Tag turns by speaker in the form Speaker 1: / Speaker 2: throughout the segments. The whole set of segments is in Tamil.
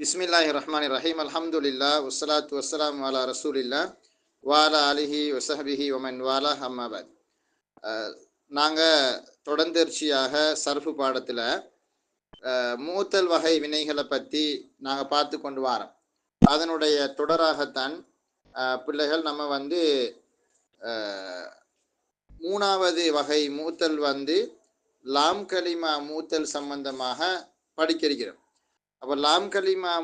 Speaker 1: பிஸ்மில்லாஹிர்ரஹ்மானிர்ரஹீம். அல்ஹம்துலில்லாஹ் வஸ்ஸலாத்து வஸ்ஸலாமு அலா ரசூலில்லாஹ் வஅலா ஆலிஹி வஸஹ்பிஹி வமன் வாலா அம்மா பஅத். நாங்கள் தொடர்ந்தேர்ச்சியாக சர்ஃபு பாடத்தில் மூத்தல் வகை வினைகளை பற்றி நாங்கள் பார்த்து கொண்டு வரோம். அதனுடைய தொடராகத்தான் பிள்ளைகள் நம்ம மூணாவது வகை மூத்தல் லாம் கலிமா மூத்தல் சம்பந்தமாக படிக்கிறோம். அப்போ லாம் கலிமா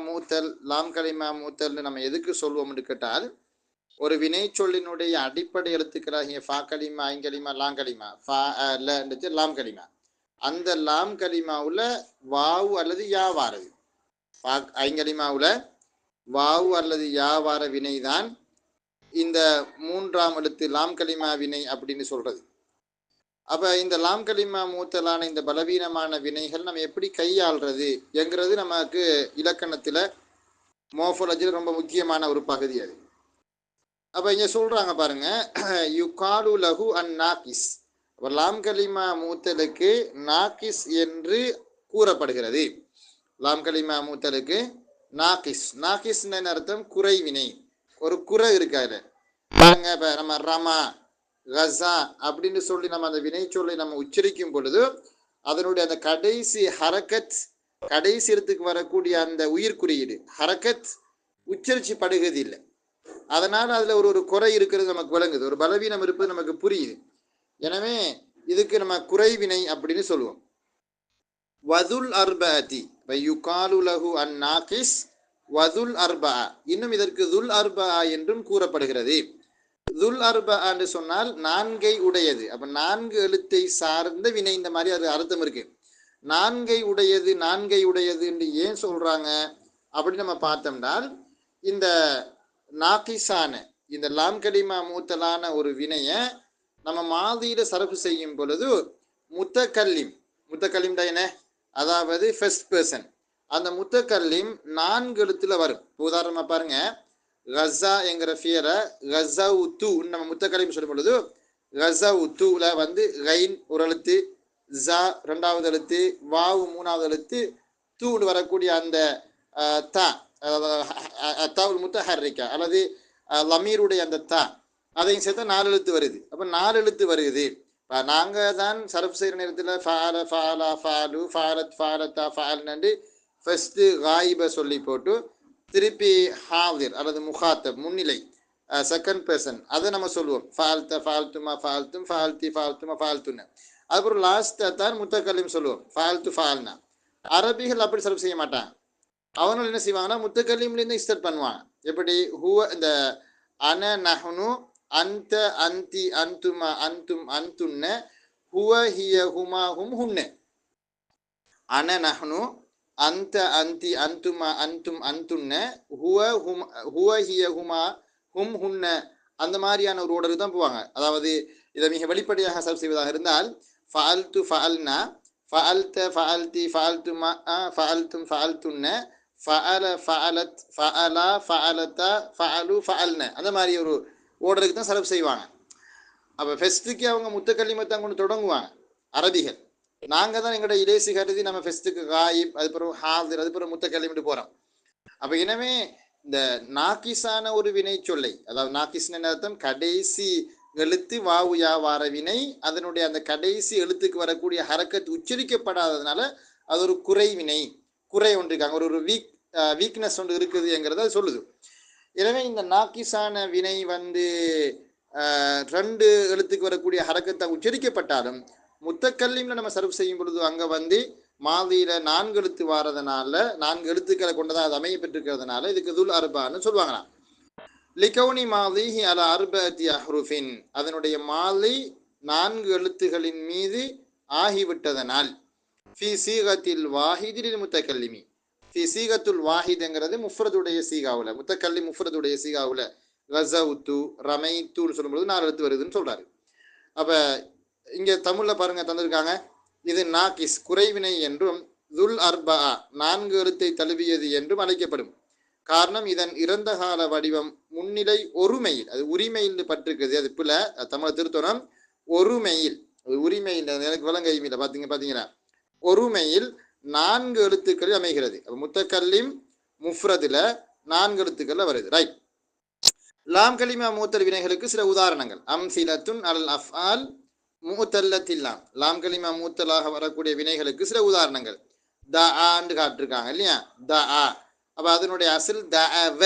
Speaker 1: மூத்தல்னு நம்ம எதுக்கு சொல்வோம்னு கேட்டால், ஒரு வினை சொல்லினுடைய அடிப்படை எழுத்துக்களாகிய ஃபா கலிமா, ஐங்கலிமா, லாங்கலிமா, ஃபா லன்றது லாம் கலிமா. அந்த லாம் கலிமாவில் வாவு அல்லது யா வாரது. ஃபா ஐங்கலிமாவில் வாவு அல்லது யா வார வினை தான் இந்த மூன்றாம் எழுத்து லாம் கலிமா வினை அப்படின்னு சொல்றது. அப்போ இந்த லாம் கலிமா மூத்தலான இந்த பலவீனமான வினைகள் நம்ம எப்படி கையாள்றது என்கிறது நமக்கு இலக்கணத்தில் மோஃபோலஜியில் ரொம்ப முக்கியமான ஒரு பகுதி அது. அப்போ இங்கே சொல்கிறாங்க பாருங்க, யுகாலு லஹு அன் நாகிஸ். அப்போ லாம் கலிமா மூத்தலுக்கு நாகிஸ் என்று கூறப்படுகிறது. லாம் கலிமா மூத்தலுக்கு நாகிஸ். நாகிஸ்ன்னு அர்த்தம் குறைவினை, ஒரு குறை இருக்காது பாருங்க. இப்போ நம்ம ரமா கசா அப்படின்னு சொல்லி நம்ம அந்த வினை சொல்லி நம்ம உச்சரிக்கும் பொழுது அதனுடைய அந்த கடைசி ஹரக்கத், கடைசி இடத்துக்கு வரக்கூடிய அந்த உயிர் குறியீடு ஹரக்கத் உச்சரிச்சு படுகிறது இல்லை. அதனால் அதில் ஒரு குறை இருக்கிறது நமக்கு விளங்குது, ஒரு பலவீனம் இருப்பது நமக்கு புரியுது. எனவே இதுக்கு நம்ம குறைவினை அப்படின்னு சொல்லுவோம். வதுல் அர்பஅதி யுகாலு லஹு அன் நாகிஸ் வதுல் அர்பா. இன்னும் இதற்கு துல் அர்பா என்றும் கூறப்படுகிறது. துல் அர்பா என்று சொன்னால் நான்கை உடையது. அப்ப நான்கு எழுத்தை சார்ந்த வினை, இந்த மாதிரி அது அர்த்தம் இருக்கு. நான்கை உடையது என்று ஏன் சொல்றாங்க அப்படின்னு நம்ம பார்த்தோம்னால், இந்த நாகிஸான இந்த லாம் கலிமா மூத்தலான ஒரு வினையை நம்ம மாதியில சரஃபு செய்யும் பொழுது முத்தக்கல்லிம் தான் என்ன, அதாவது ஃபர்ஸ்ட் பர்சன், அந்த முத்தக்கல்லிம் 4 எழுத்துல வரும். உதாரணமா பாருங்க, கஸா என்கிற ஃபியரை கஸவுத்து நம்ம முத்தக்கலிம் சொல்லும் பொழுது கஸவுத்துல கைன் ஒரு எழுத்து, ஜா 2வது எழுத்து, வாவு 3வது எழுத்து, தூன்னு வரக்கூடிய அந்த தா, தாவுல் முத்தஹர்ரிகா அல்லது லமீருடைய அந்த தா, அதையும் சேர்த்தா 4 எழுத்து வருது. அப்போ 4 எழுத்து வருது. நாங்கள் தான் சரஃப் செய்கிற நேரத்தில் ஃபால ஃபாலா ஃபாலு ஃபாலத் ஃபாலத்தா ஃபால்னு ஃபர்ஸ்ட்டு காயிபை சொல்லி போட்டு திருப்பி ஹாதிர் அல்லது முகாத்தப் முன்னிலை செகண்ட் பர்சன் அதை நம்ம சொல்லுவோம். ஃபால்த்த ஃபால்த்துமா ஃபால்த்தும் ஃபால்த்தி ஃபால்த்துமா ஃபால்த்துன்னு. அதுக்கப்புறம் லாஸ்ட்டை தான் முத்தக்கல்லிம் சொல்லுவோம், ஃபால்த்து ஃபால்னா. அரபிகள் அப்படி சரஃப் செய்ய மாட்டாங்க. அவங்களும் என்ன செய்வாங்கன்னா முத்தக்கல்லிம்லேருந்து ஸ்டார்ட் பண்ணுவாங்க. எப்படி ஹுவ இந்த அன நஹ்னு அந்த அந்தி அந்துமா அந்தும் அந்துன்ன ஹுவ ஹிய ஹுமா ஹும் ஹுன்ன. அன நஹ்னு அந்த அந்தி அந்துமா அந்தும் அந்துன்ன ஹுவ ஹிய ஹுமா ஹும் ஹுன்ன. அந்த மாதிரியான ஒரு ஓர்டருக்கு தான் போவாங்க. அதாவது இதை மிக வெளிப்படையாக சர்வ் செய்வதாக இருந்தால் ஃபஅல்து ஃபஅல்னா, ஃபஅல்த ஃபஅல்தி ஃபஅல்துமா ஃபஅல்தும் ஃபஅல்துன்ன, ஃபஅல ஃபஅலத் ஃபஅலா ஃபஅலதா ஃபஅலு ஃபஅல்ன. அந்த மாதிரி ஒரு ஓர்டருக்கு தான் சர்வ் செய்வாங்க. அப்போ ஃபெஸ்ட்டுக்கு அவங்க முத்தக்கல்லிமத்தை கொண்டு தொடங்குவாங்க அரபிகள். நாங்கள் தான் எங்களோட இலேசி கருதி நம்ம ஃபெஸ்ட்டுக்கு காயிப், அதுக்கப்புறம் ஹாதிர், அதுக்கப்புறம் முத்தக்கல்லிமிட்டு போகிறோம். அப்போ எனவே இந்த நாகிஸான ஒரு வினை சொல்லை, அதாவது நாகிஸ்னு அர்த்தம் கடைசி எழுத்து வாவு யா வார வினை, அதனுடைய அந்த கடைசி எழுத்துக்கு வரக்கூடிய ஹரக்கத் உச்சரிக்கப்படாததுனால அது ஒரு குறை வினை, குறை ஒன்று இருக்காங்க, ஒரு வீக்னஸ் ஒன்று இருக்குதுங்கிறத சொல்லுது. எனவே இந்த நாகிஸான வினை 2 எழுத்துக்கு வரக்கூடிய ஹரக்கத்தை உச்சரிக்கப்பட்டாலும் முத்தக்கல்லிம்ல நம்ம சர்வ் செய்யும் பொழுது அங்கே மாதியில 4 எழுத்து வாரதுனால, 4 எழுத்துக்களை கொண்டதாக அது அமைய பெற்றிருக்கிறதுனால இதுக்கு துல் அர்பான்னு சொல்லுவாங்களாம். லிகௌனி மாதிஹி அல அர்பஅத்தி அஹ்ருஃபின், அதனுடைய மாலி 4 எழுத்துகளின் மீது ஆகிவிட்டதனால். ஃபி சீகத்தில் வாஹிதில் முத்தக்கல்லிமி, ஃபி சீகத்துல் வாஹிதுங்கிறது முஃப்ரதுடைய சீகாவில், முத்தக்கல்லி முஃப்ரதுடைய சீகாவில் கஸவுத்து ரமைத்துன்னு சொல்லும்போது 4 எழுத்து வருதுன்னு சொல்றாரு. அப்போ இங்கே தமிழில் பாருங்க தந்திருக்காங்க, இது நாகிஸ் குறைவினை என்றும் துல் அர்பா 4 எழுத்தை தழுவியது என்றும் அழைக்கப்படும். காரணம் இதன் இறந்த கால வடிவம் முன்னிலை ஒருமையில், அது உரிமையில் பட்டிருக்குது. அது பிள்ளை தமிழ் திருத்தோணம் ஒருமையில், அது உரிமையில் எனக்கு விளங்கையில் பார்த்தீங்கன்னா ஒருமையில் 4 எழுத்துக்களில் அமைகிறது. முத்தக்கல்லிம் முஃப்ரதுல 4 எழுத்துக்கள்ல வருது. ரைட். லாம் கலிமா மூத்தல் வினைகளுக்கு சில உதாரணங்கள். அம்சிலத்துன் அல் அஃஆல் மூத்தல்லத்தில்லாம். லாம் கலிமா மூத்தலாக வரக்கூடிய வினைகளுக்கு சில உதாரணங்கள். தஆன்னு காட்டிருக்காங்க இல்லையா? தஆ. அப்ப அதனுடைய அசல் தஅவ.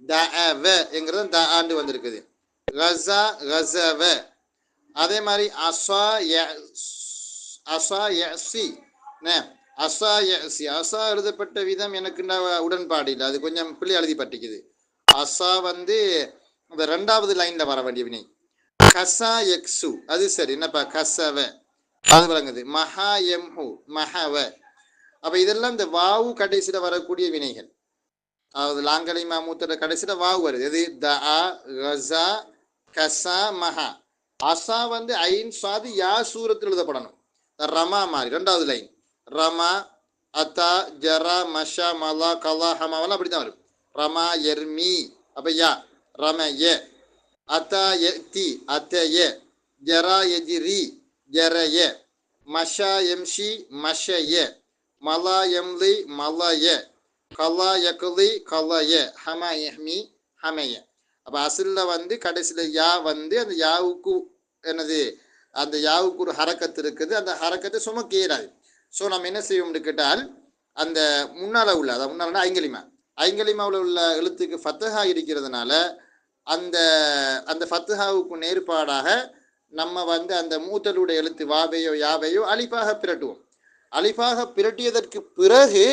Speaker 1: தஅவ என்கிறது தஆன்னு வந்திருக்குது. கஸா கஸவ. அதே மாதிரி அஸா யஸி. அஸா யஸி. அஸா எழுதப்பட்ட விதம் எனக்கு உடன்பாடு இல்லை, அது கொஞ்சம் பிள்ளை எழுதி பட்டிக்குது. அஸா வந்து அந்த 2வது லைன்ல வர வேண்டிய வினை. கஸா எக்ஸு அது சரி, என்னப்பா கஸவ அது விளங்குது. மஹா எம்ஹு மஹவ. அப்ப இதெல்லாம் இந்த வாவு கடைசியில வரக்கூடிய வினைகள். அதாவது லாங்கலிமா மூத்தோட கடைசியில வாவு வருது. எது? தஆ கஸா கஸா மஹா. அஸா வந்து ஐன் சாது யா சூரத்தில் எழுதப்படணும். ரமா மாதிரி 2வது லைன். ரமா அத்தா ஜரா மஷா மலா கலா ஹமாவெல்லாம் அப்படி தான் வரும். ரமா எர்மி அப்ப யா ரமய. அத்தா யதி அத்தய. ஜரா யஜ்ரி ஜரய. மஷா எம்ஷி மஷய. மலா எம்லி மலய. கலா யக்லி கலய. ஹமா யஹ்மி ஹமய. அப்போ அசிலில் வந்து கடைசியில் யா வந்து அந்த யாவுக்கு என்னது, அந்த யாவுக்கு ஒரு ஹரக்கத்து இருக்குது. அந்த ஹரக்கத்தை சுமக்க இயலாது. ஸோ நம்ம என்ன செய்வோம்னு கேட்டால், அந்த முன்னால் உள்ள, அதாவது முன்னால்னா ஐங்கலிமாவில் உள்ள எழுத்துக்கு ஃபத்தஹா இருக்கிறதுனால அந்த அந்த ஃபத்தஹாவுக்கு நேர்பாடாக நம்ம வந்து அந்த மூத்தலுடைய எழுத்து வாவையோ யாவையோ அலிஃபாக பிரட்டுவோம். அலிஃபாக பிரட்டியதற்கு பிறகு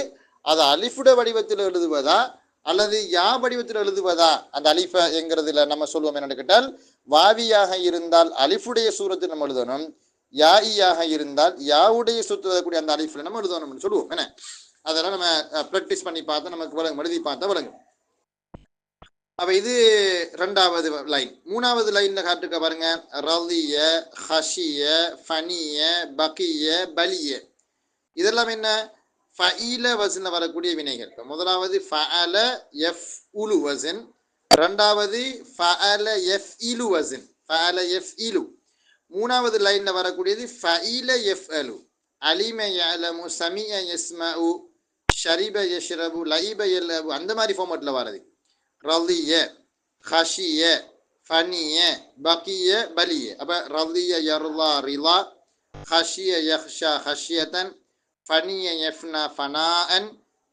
Speaker 1: அதை அலிஃபுட வடிவத்தில் எழுதுவதா அல்லது யா வடிவத்தில் எழுதுவதா, அந்த அலிஃப என்கிறதுல நம்ம சொல்லுவோம் என்னன்னு கேட்டால், வாவியாக இருந்தால் அலிஃபுடைய சூரத்தில் நம்ம எழுதணும், யாஇயாக இருந்தால் யாவுடைய சூரத்தில் அந்த அலிஃபில் நம்ம எழுதணும்னு சொல்லுவோம். என்ன அதெல்லாம் நம்ம ப்ராக்டிஸ் பண்ணி பார்த்தா நமக்கு விளங்கும், எழுதி பார்த்தா விளங்கும். அப்ப இது 2வது லைன். 3வது லைன்ல காட்டுக்க பாருங்க. ரலிய ஹஷிய ஃபனிய பகிய பலிய. இதெல்லாம் என்ன? ஃபஈல வசன்ல வரக்கூடிய வினைகள். முதலாவது ஃபஅல யஃப்உலு வசன், 2வது ஃபஅல யஃப்இலு வசன், ஃபஅல யஃப்இலு. 3வது லைன்ல வரக்கூடியது ஃபஈல யஃப்அலு. அலிம யஅலமு சமிஅ யஸ்மஉ ஷரிப யஷ்ரபு லைப யல்அபு, அந்த மாதிரி ஃபார்மட்ல வரது. ரலிய ஹஷிய ஃபனிய பகிய பலிய. அப்ப ரலிய யர்லா ரிலா, ஹஷிய யஹ்ஷா ஹஷ்யதன், ஃபனிய யஃப்னா ஃபனாஅன்,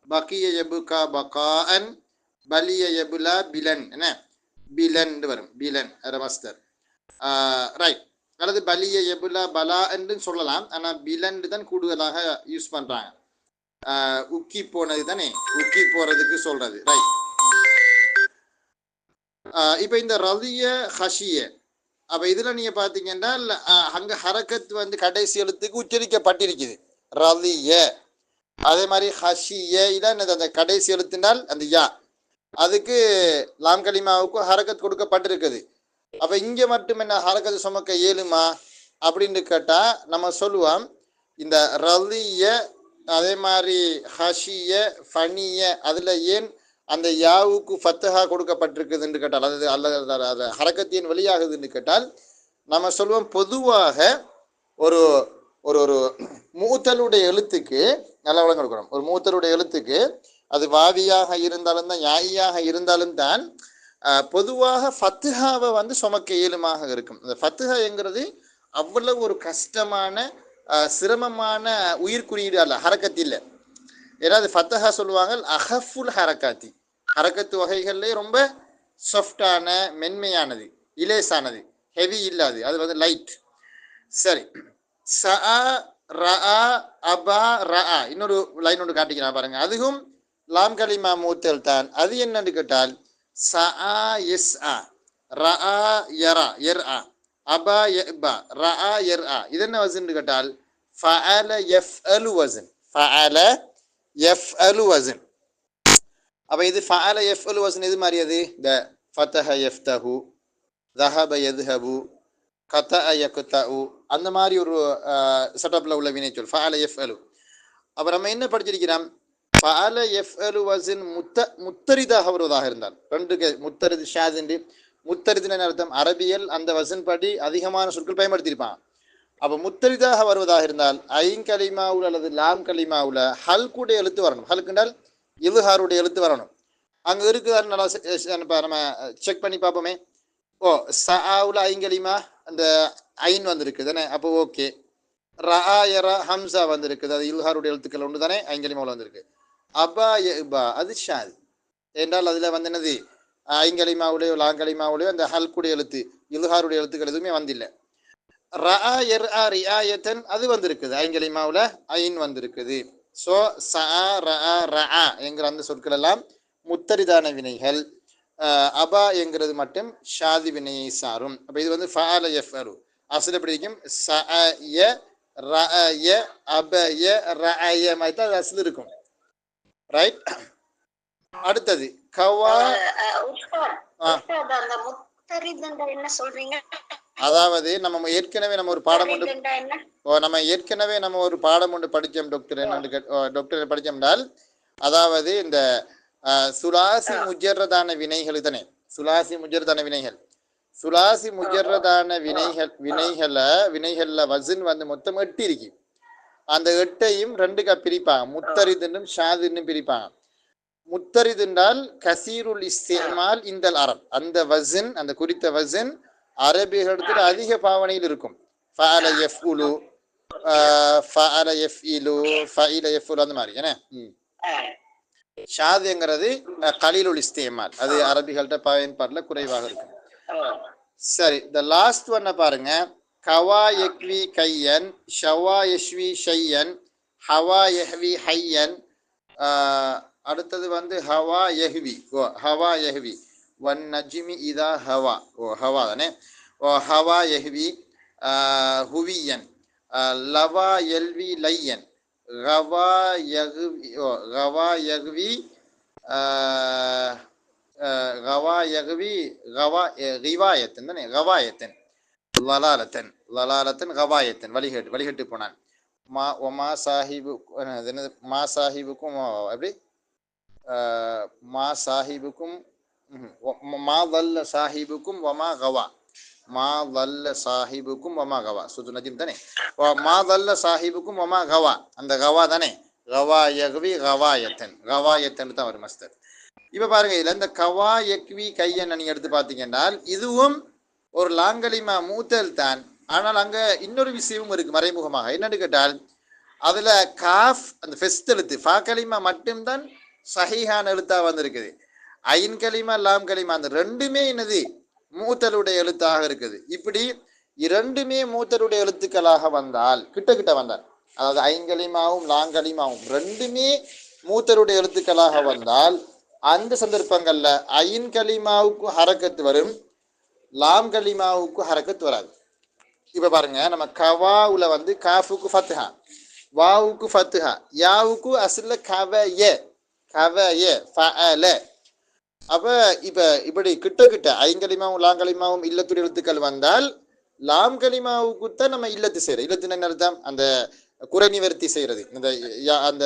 Speaker 1: பகிய யபுகா பகாஅன், பலிய யபுலா பிலன். என்ன பிலன் வரும், பிலன் மஸ்தர். ரைட். அல்லது பலிய யபுலா பலா என்று சொல்லலாம். ஆனால் பிலன் தான் கூடுதலாக யூஸ் பண்றாங்க. உக்கி போனது தானே, உக்கி போறதுக்கு சொல்றது. ரைட். இப்ப இந்த ரலிய ஹஷிய, அப்ப இதுல நீங்க பாத்தீங்கன்னா அங்க ஹரக்கத் வந்து கடைசி எழுத்துக்கு உச்சரிக்கப்பட்டிருக்குது, ரலிய. அதே மாதிரி ஹஷிய என்னது, அந்த கடைசி எழுத்தினால் அந்த யா, அதுக்கு லாம் கலிமாவுக்கு ஹரக்கத் கொடுக்கப்பட்டிருக்குது. அப்ப இங்க மட்டும் என்ன ஹரக்கத் சுமக்க இயலுமா அப்படின்னு கேட்டா நம்ம சொல்லுவோம், இந்த ரலிய அதே மாதிரி ஹஷிய ஃபனிய அதுல ஏன் அந்த யாவுக்கு ஃபத்தஹா கொடுக்கப்பட்டிருக்குதுன்னு கேட்டால், அல்லது ஹரக்கத்தின் வெளியாகுதுன்னு கேட்டால் நம்ம சொல்லுவோம், பொதுவாக ஒரு ஒரு ஒரு மூத்தலுடைய எழுத்துக்கு நல்லா வழங்க கொடுக்கணும். ஒரு மூத்தலுடைய எழுத்துக்கு அது வாவியாக இருந்தாலும் தான் யாயியாக இருந்தாலும் தான் பொதுவாக ஃபத்துஹாவை வந்து சுமக்க இயலுமாக இருக்கும். அந்த ஃபத்துஹா என்கிறது அவ்வளவு ஒரு கஷ்டமான சிரமமான உயிர்குறியீடு அல்ல, ஹரக்கத்து இல்லை. ஏதாவது ஃபத்தஹா சொல்லுவாங்க அஹஃபுல் ஹரக்காத்தி, ஹரக்கத்து வகைகள்லேயே ரொம்ப சாஃப்டான மென்மையானது, இலேசானது, ஹெவி இல்லாது, அது வந்து லைட். சரி. சஅ ரஅ அபா ரஅ, இன்னொரு லைன் ஒன்று காட்டிக்கிறேன் பாருங்க. அதுவும் லாம் கலிமா மூத்தல் தான். அது என்னன்னு கேட்டால் சஅ யஸ்அ, ரஅ யரா யர்அ, அபா யபா, ரஅ யர்அ. இது என்ன வசன் கேட்டால் ஃபஅல யஃப்அலு வசன், ஃபஅல யஃப்அலு வசன். அப்ப இது ஃபஅல யஃப்அலு வசன் எது மாதிரி? அது இந்த ஃபதஹ யஃப்தஹு, ذهب يذهب, கதஅ யக்தஉ, அந்த மாதிரி ஒரு செட்டப்ல உள்ள வினைச்சொல் ஃபஅல யஃப்அலு. அப்ப நம்ம என்ன படிச்சிருக்கிறோம், ஃபஅல யஃப்அலு வஸன் முத்தரிதாக வருவதாக இருந்தால், ரெண்டு முத்தரிது ஷாஸ். முத்தரிதுன்னு அர்த்தம், அரபியல் அந்த வசன் படி அதிகமான சொற்கள் பயன்படுத்தியிருப்பான். அப்ப முத்தரிதாக வருவதாக இருந்தால் ஐங்கலிமாவுல அல்லது லாம் கலிமாவுல ஹல்குடைய எழுத்து வரணும். ஹல்குண்டால் இல்ஹாருடைய எழுத்து வரணும். அங்கே இருக்குதான்னு நல்லா நம்ம செக் பண்ணி பார்ப்போமே. ஓ சஆவுல ஐங்கலிமா அந்த ஐன் வந்திருக்கு தானே, அப்போ ஓகே. ரஆயரா ஹம்சா வந்திருக்குது, அது இல்ஹாருடைய எழுத்துக்கள் ஒன்று தானே, ஐங்கலிமாவில் வந்திருக்கு. அபா யபா அது ஷாது என்றால் அதில் வந்து என்னது ஐங்கலிமாவுடையோ லாங்கலிமாவுடையோ அந்த ஹல்குடைய எழுத்து இல்ஹாருடைய எழுத்துக்கள் எதுவுமே வந்தில்லை. ரஆ எர் ஆ ரிஆயத்தன் அது வந்திருக்குது, ஐங்கலிமாவில் ஐன் வந்திருக்குது. ஸோ சஆ ரஆ ரஆ என்கிற அந்த சொற்கள் எல்லாம் முத்தரிதான வினைகள். அபா என்கிறது மட்டும் ஷாதி வினையை சாரும். அப்போ இது வந்து ஃபஅல யஃப்அலு அசல் எப்படி இருக்கும், சஅய ரஅய அபய ரஅய மாதிரி தான் அது அசல் இருக்கும். ரைட். அடுத்தது கவா. அதாவது நம்ம ஏற்கனவே நம்ம ஒரு பாடம் ஒன்று படித்தோம் டாக்டர். என்னன்னு டாக்டர் படித்தோம்னால் அதாவது இந்த சுலாசி முஜர்ரதான வினைகள் தானே, சுலாசி முஜர்ரதான வினைகள். சுலாசி முஜர்ரதான வினைகள்ல வசன் வந்து மொத்தம் 8 இருக்கு. அந்த 8ஐயும் 2 பிரிப்பாங்க, முத்தரிதுன்னும் ஷாதுன்னும் பிரிப்பாங்க. முத்தரிது என்றால் கசீருல் இஸ்திமால் இந்தல் அரப், அந்த வசன் அந்த குறித்த வசன் அரபிகளிடத்தில் அதிக பாவனையில் இருக்கும். ஃபஅல யஃப்உலு ஃபஅல யஃப்இலு ஃபஇல யஃப்உலு அந்த மாதிரி என்ன. ஷாதுங்கிறது கலீலுல் இஸ்திமால், அது அரபிகள்கிட்ட பயன்பாட்டில் குறைவாக இருக்கும். சரி, த லாஸ்ட் ஒன்ன பாருங்க. கவா யக்வி கையன், ஷவா யஷ்வி ஷையன், ஹவா யஹ்வி ஹையன். அடுத்தது வந்து ஹவா யஹ்வி. ஓ ஹவா யஹ்வி வன் நஜ்மி இதா ஹவா. ஓ ஹவா தானே. ஓ ஹவா யஹ்வி ஹுவியன். லவா யல்வி லையன். கவா யஹ்வி. ஓ கவா யஹ்வி கவா யஹ்வி கவா ரிவாயத்தன் தானே, கவாயத்தன் லலாலத்தன் லலாலத்தன் கவாயத்தன் வழிகட்டு போனான். மா சாஹிபு என்னது, மா சாஹிபுக்கும் எப்படி மா சாஹிபுக்கும் மா வல்ல சாஹிபுக்கும் வமா கவா. மா வல்ல சாஹிபுக்கும் வமா கவா சுது நஜிம் தானே. மா வல்ல சாஹிபுக்கும் வமா கவா, அந்த கவா தானே. கவா யக்வி கவாயத்தன் கவாயத்தன் தான் வரும் மஸ்தர். இப்போ பாருங்க, இதில் இந்த கவா யக்வி கையன் நீங்கள் எடுத்து பார்த்தீங்கன்னா இதுவும் ஒரு லாங்கலிமா மூத்தல் தான். ஆனால் அங்கே இன்னொரு விஷயமும் இருக்கு மறைமுகமாக. என்னன்னு கேட்டால் அதில் காஃப் அந்த ஃபெஸ்ட் எழுத்து ஃபா கலிமா மட்டும்தான் சஹீஹான எழுத்தாக வந்திருக்குது. ஐன் கலிமா லாம் கலிமா அந்த ரெண்டுமே என்னது மூத்தலுடைய எழுத்தாக இருக்குது. இப்படி இரண்டுமே மூத்தலுடைய எழுத்துக்களாக வந்தால் கிட்ட வந்தால், அதாவது ஐங்கலிமாவும் லாங்கலிமாவும் ரெண்டுமே மூத்தலுடைய எழுத்துக்களாக வந்தால் அந்த சந்தர்ப்பங்கள்ல ஐன் கலிமாவுக்கு ஹரக்கத்து வரும், லாம் கலிமாவுக்கு ஹரக்கத்து வராது. இப்ப பாருங்க, நம்ம கவாவுல வந்து காஃபுக்கு ஃபத்ஹா, வாவுக்கு ஃபத்ஹா, யாவுக்கு அஸ்ல கவய கவய ஃபஅல. அப்ப இப்ப இப்படி கிட்ட ஐங்கலிமாவும் லாங்கலிமாவும் இல்லத்துடைய எழுத்துக்கள் வந்தால் லாம் கலிமாவுக்கு தான் நம்ம இல்லத்து செய்யறோம். இல்லத்துன்னு என்ன அர்த்தம், அந்த குறை நிவர்த்தி செய்யறது. அந்த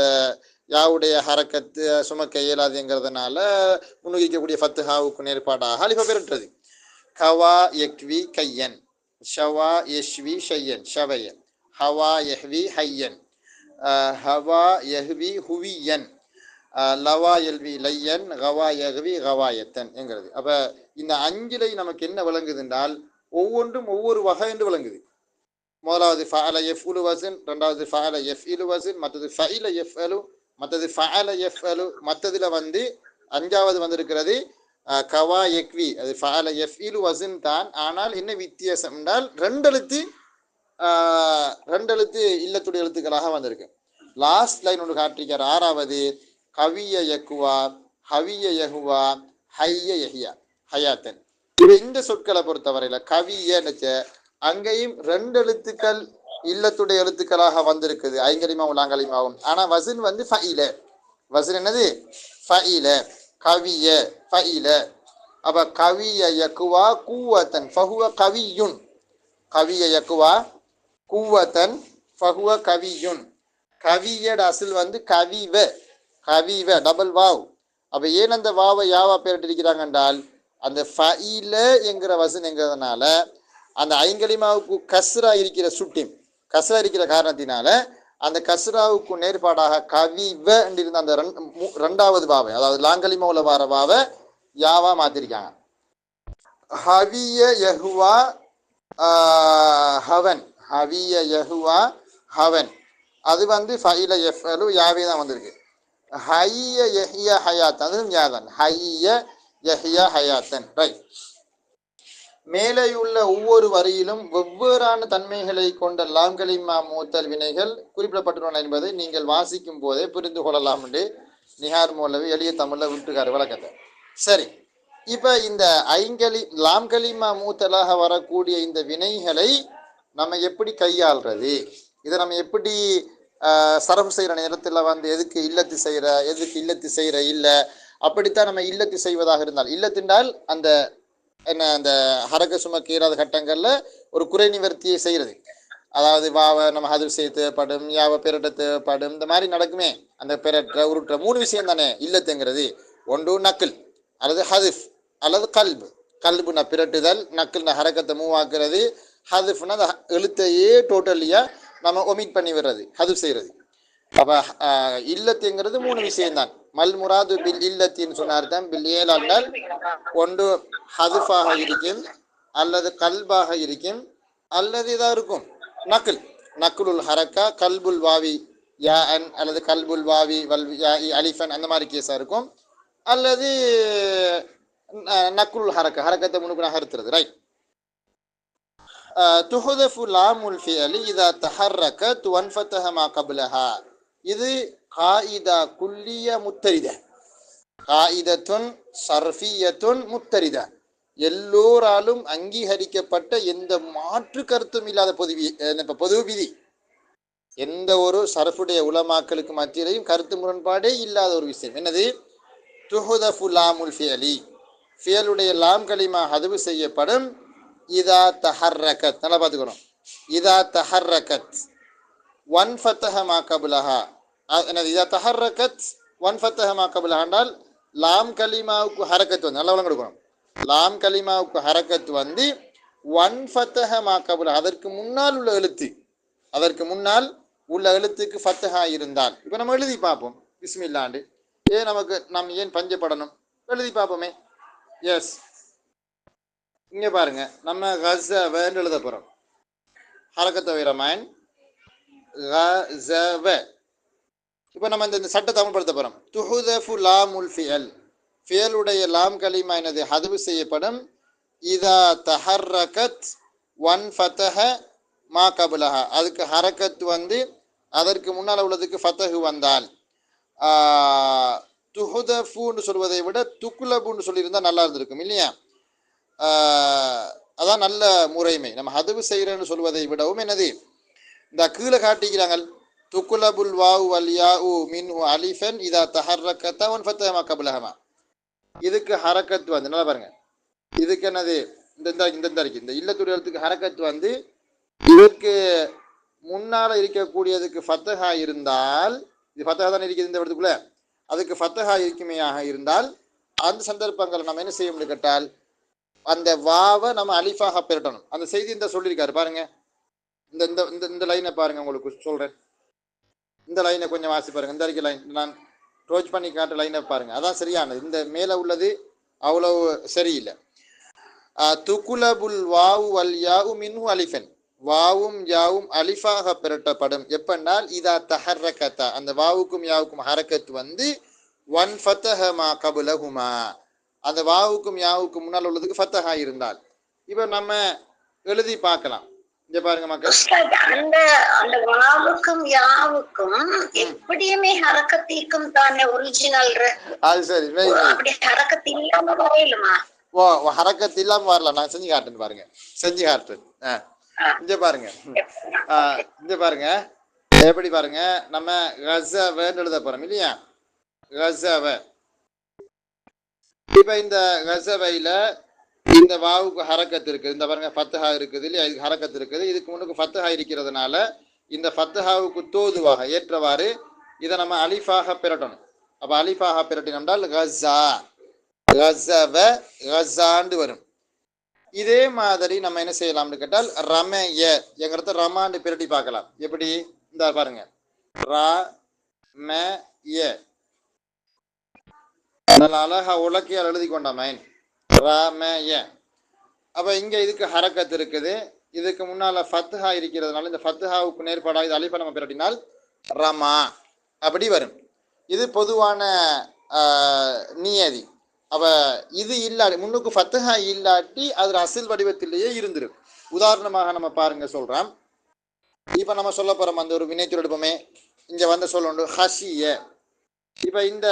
Speaker 1: யாவுடைய ஹரக்கத்து சுமக்க இயலாதுங்கிறதுனால முன்னுரிக்கக்கூடிய ஃபத்ஹாவுக்கு நேர்பாடாக அலிஃப பெருட்டுறது. கவா யக்வி கையன், ஷவா யஷ்வி ஷையன் ஷவயன், ஹவா யஹ்வி ஹையன், ஹவா யஹ்வி ஹுவியன், லவா யல்வி லையன், கவா யஹ்வி கவாயத்தன் என்கிறது. அப்ப இந்த 5லை நமக்கு என்ன விளங்குது என்றால் ஒவ்வொன்றும் ஒவ்வொரு வகை என்று விளங்குது. முதலாவது ஃபஅல யஃப்உலு வஸன், இரண்டாவது ஃபஅல யஃப்இலு வஸன், மற்றது ஃபஇல யஃப்அலு, மற்றது ஃபஅல யஃப்அலு, மற்றதுல வந்து 5வது வந்திருக்கிறது கவா யக்வி, அது ஃபஅல யஃப்இலு வஸன் தான். ஆனால் என்ன வித்தியாசம் என்றால் ரெண்டு எழுத்து இல்லத்துடைய எழுத்துக்களாக வந்திருக்கு. லாஸ்ட் லைன் ஒன்று காட்டிருக்கார், 6வது கவிய யக்குவா, ஹவிய யஹுவா, ஹைய யஹியா ஹயாத்தன். இந்த சொற்களை பொறுத்தவரையில கவிய அங்கேயும் 2 எழுத்துக்கள் இல்லத்துடைய எழுத்துக்களாக வந்திருக்குது, ஐங்கலிமாவும் லாங்கலிமாவும். ஆனா வசன் வந்து ஃபஇல, வசன் என்னது ஃபஇல, கவிய ஃபஇல. அப்ப கவிய யக்குவா குவத்தன் ஃபஹுவ கவியுன், கவிய யக்குவா குவத்தன் ஃபஹுவ கவியுன். கவியட அசில் வந்து கவிவ, கவிவ டபுள் வாவ். அப்ப ஏன் அந்த வாவை யாவா பேரிட்டிருக்கிறாங்க என்றால் அந்த ஃபஇல என்கிற வசன் என்கிறதுனால அந்த ஐங்கலிமாவுக்கு கஸ்ரா இருக்கிற சுட்டிம், கஸ்ரா இருக்கிற காரணத்தினால அந்த கஸ்ராவுக்கு நேர்பாடாக கவிவ இருந்த அந்த ரெண்டாவது பாவை, அதாவது லாங்கலிமாவுல வர பாவை யாவா மாத்திருக்காங்க. ஹவிய யஹுவா ஹவன், ஹவிய யஹுவா ஹவன், அது வந்து ஃபைல எஃப்அலு யாவே தான் வந்திருக்கு. ஹைய யஹ்ய ஹயாத்தன், அதுவும் யாதான், ஹைய யஹ்ய ஹயாத்தன். ரைட். மேலேயுள்ள ஒவ்வொரு வரியிலும் வெவ்வேறான தன்மைகளை கொண்ட லாம்கலிமா மூத்தல் வினைகள் குறிப்பிடப்பட்டுள்ளன என்பதை நீங்கள் வாசிக்கும் போதே புரிந்து கொள்ளலாம் என்று நிஹார் மௌலவி எளிய தமிழ்ல விட்டுக்காரு விளக்கத்தை. சரி, இப்ப இந்த லாம்கலிமா மூத்தலாக வரக்கூடிய இந்த வினைகளை நம்ம எப்படி கையாள்றது, இதை நம்ம எப்படி சரஃபு செய்கிற நேரத்தில் வந்து எதுக்கு இல்லத்து செய்கிற, எதுக்கு இல்லத்து செய்கிற இல்லை, அப்படித்தான் நம்ம இல்லத்து செய்வதாக இருந்தால், இல்லத்தின்றால் அந்த என்ன அந்த ஹரக சுமக்கீராத கட்டங்களில் ஒரு குறை நிவர்த்தியை செய்கிறது, அதாவது வாவை நம்ம ஹது செய்ய தேவைப்படும், யாவை பெரட்ட தேவைப்படும், இந்த மாதிரி நடக்குமே. அந்த பெரட்ட உருட்டுற 3 விஷயம் தானே இல்லத்துங்கிறது. ஒன்று நக்கில் அல்லது ஹதிஃப் அல்லது கல்பு. கல்புனா பிரட்டுதல், நக்கில்னா ஹரக்கத்தை மூவ் ஆக்குறது, ஹதிஃப்னா அந்த எழுத்தையே டோட்டலியாக நம்ம ஒமிட் பண்ணி விடுறது, ஹதிஃப் செய்கிறது. அப்போ இல்லத்துங்கிறது 3 விஷயம்தான். மல் முராது பில் இல்லத்தின்னு சொன்னார் தான் பில் ஏலாண்டால் ஒன்று ஹதுஃபாக இருக்கும், அல்லது கல்பாக இருக்கும், அல்லது இதாக இருக்கும் நக்குல், நக்குலுல் ஹரக்கா, கல்புல் வாவி யா அன், அல்லது கல்புல் வாவி வல் யா அலிஃபன், அந்த மாதிரி கேஸாக இருக்கும், அல்லது நக்குலுல் ஹரக்கா, ஹரக்கத்தை முன்னுக்கு நகர்த்துறது. ரைட். துஹதஃபு லாமுல் ஃபிஅலி இதா தஹர்ரகத் வன்ஃபதஹ மா கப்லஹா. இது காயிதா குல்லிய முத்தரித, காயிதத்துன் சர்ஃபியத்துன் முத்தரித, எல்லோராலும் அங்கீகரிக்கப்பட்ட எந்த மாற்று கருத்தும் இல்லாத பொது விதி, எந்த ஒரு சரஃபுடைய உலமாக்களுக்கு மத்தியிலையும் கருத்து முரண்பாடே இல்லாத ஒரு விஷயம். என்னது? துஹதஃபு லாமுல் ஃபிஅலி, ஃபியலுடைய லாம் கலிமா ஹதுவு செய்யப்படும். இதா தஹர்ரகத், நல்லா பார்த்துக்கணும், இதா தஹர்ரகத் வன்ஃபதஹ மா கப்லஹா. என்னது? இதா தஹர்ரகத் வன்ஃபதஹ மா கப்லஹா என்றால் லாம் கலிமாவுக்கு ஹரக்கத் வந்து, நல்லா கொடுக்கணும், லாம் கலிமாவுக்கு ஹரக்கத் வந்து வன்ஃபதஹ மா கப்லஹா, அதற்கு முன்னால் உள்ள எழுத்து, அதற்கு முன்னால் உள்ள எழுத்துக்கு ஃபத்தஹா இருந்தால். இப்போ நம்ம எழுதி பார்ப்போம் பிஸ்மில்லாண்டு. நமக்கு நம்ம ஏன் பஞ்சப்படணும், எழுதி பார்ப்போமே. எஸ், இங்கே பாருங்க, நம்ம கஸவன்னு எழுத போகிறோம், ஹரக்கத்தை வைரமான் கஸவ. இப்போ நம்ம இந்த சட்டத்தை அமல்படுத்த போகிறோம். துஹுதஃபு லாமுல் ஃபிஅல், ஃபியலுடைய லாம் கலிமா என்னது? ஹதுவு செய்யப்படும். இதா தஹர்ரகத் வன்ஃபதஹ மா கப்லஹா, அதுக்கு ஹரக்கத் வந்து அதற்கு முன்னால் உள்ளதுக்கு ஃபத்தஹு வந்தால். துஹுதஃபுன்னு சொல்வதை விட துக்குலபுன்னு சொல்லியிருந்தால் நல்லா இருந்திருக்கும் இல்லையா? அதான் நல்ல முறைமை. நம்ம ஹதுவு செய்கிறேன்னு சொல்வதை விடவும் என்னது, இந்த கீழே காட்டிக்கிறாங்க, துக்குலபுல் வாவு வல் யாஉ மின்ஹு அலிஃபன் இதா தஹர்ரகத் வன்ஃபதஹ மா கப்லஹா. இதுக்கு ஹரக்கத் வந்து, நல்லா பாருங்க, இதுக்கு என்னது, இந்த இல்லத்துடைய எழுத்துக்கு ஹரக்கத் வந்து இதற்கு முன்னால இருக்கக்கூடியதுக்கு ஃபத்தஹா இருந்தால், இது ஃபத்தஹா தான் இருக்குது இந்த இடத்துக்குள்ள, அதுக்கு ஃபத்தஹா இருக்குமையாக இருந்தால் அந்த சந்தர்ப்பங்களை நம்ம என்ன செய்ய முடியும் கேட்டால், அந்த வாவை நம்ம அலிஃபாக பெறட்டணும். அந்த செய்தி இந்த சொல்லியிருக்காரு பாருங்க, இந்த இந்த இந்த லைனை பாருங்க, உங்களுக்கு சொல்றேன். இந்த லைனை கொஞ்சம் வாசி பாருங்க, இந்த லைன் நான் ரோச் பண்ணி காட்ட லைனை பாருங்க, அதான் சரியானது. இந்த மேலே உள்ளது அவ்வளவு சரியில்லை. துக்குலபுல் வாவு வல் யாவு மின்ஹு அலிஃபன், வாவும் யாவும் அலிஃபாக பெறட்டப்படும். எப்பென்றால் இதா தஹர்ரகத்தா, அந்த வாவுக்கும் யாவுக்கும் ஹரக்கத் வந்து வன்ஃபதஹ மா கப்லஹுமா, அந்த வாவுக்கும் யாவுக்கும் முன்னால் உள்ளதுக்கு ஃபத்தஹா இருந்தால். இப்போ நம்ம எழுதி பார்க்கலாம். இங்க பாருங்க மக்கள்,
Speaker 2: அந்த வாவுக்கும் யாவுக்கும் எப்படியுமே ஹரக்கத்திக்கும் தானே ஒரிஜினல்.
Speaker 1: அது சரி,
Speaker 2: அப்படி ஹரக்கத் இல்லாம வரையலுமா?
Speaker 1: ஓ, ஹரக்கத் இல்லாம வரலாம். நான் செஞ்சு காட்டுறேன் பாருங்க, செஞ்சு காட்டுறேன். இங்க பாருங்க, இங்க பாருங்க எப்படி பாருங்க, நம்ம கஸவன்னு எழுத போறோம் இல்லையா? கஸவ. இப்ப இந்த கஸவையில இந்த வாவுக்கு ஹரக்கத் இருக்குது, இந்த பாருங்க ஃபத்தஹா இருக்குது இல்லையா? இதுக்கு ஹரக்கத் இருக்குது, இதுக்கு முன்னுக்கு ஃபத்தஹா இருக்கிறதுனால இந்த ஃபத்தஹாவுக்கு தோதுவாக ஏற்றவாறு இதை நம்ம அலிஃபாக பெறட்டணும். அப்ப அலிஃபாக பெறட்டினோம்னால் கஸா, கஸவ, கஸாண்டு வரும். இதே மாதிரி நம்ம என்ன செய்யலாம்னு கேட்டால் ரமய எங்கிறத ரமாண்டு பிரட்டி பார்க்கலாம். எப்படி? இந்த பாருங்க, ரா ம ய. நல்ல அழகா உலக்கியால் எழுதி கொண்டாமேன். ரா ம ய. அப்ப இங்க இதுக்கு ஹரக்கத் இருக்குது, இதுக்கு முன்னால ஃபத்ஹா இருக்கிறதுனால இந்த ஃபத்ஹாவுக்கு நேர்பாடாக இது அலிஃப நம்ம பிரட்டினால் ரமா அப்படி வரும். இது பொதுவான நியதி. அப்ப இது இல்லாட்டி முன்னுக்கு ஃபத்ஹா இல்லாட்டி அது அசில் வடிவத்திலேயே இருந்திருக்கு. உதாரணமாக நம்ம பாருங்க சொல்றோம். இப்ப நம்ம சொல்ல போறோம் அந்த ஒரு வினைச்சொல் எடுப்போமே. இங்க வந்து சொல்லணும் ஹஷிய. இப்ப இந்த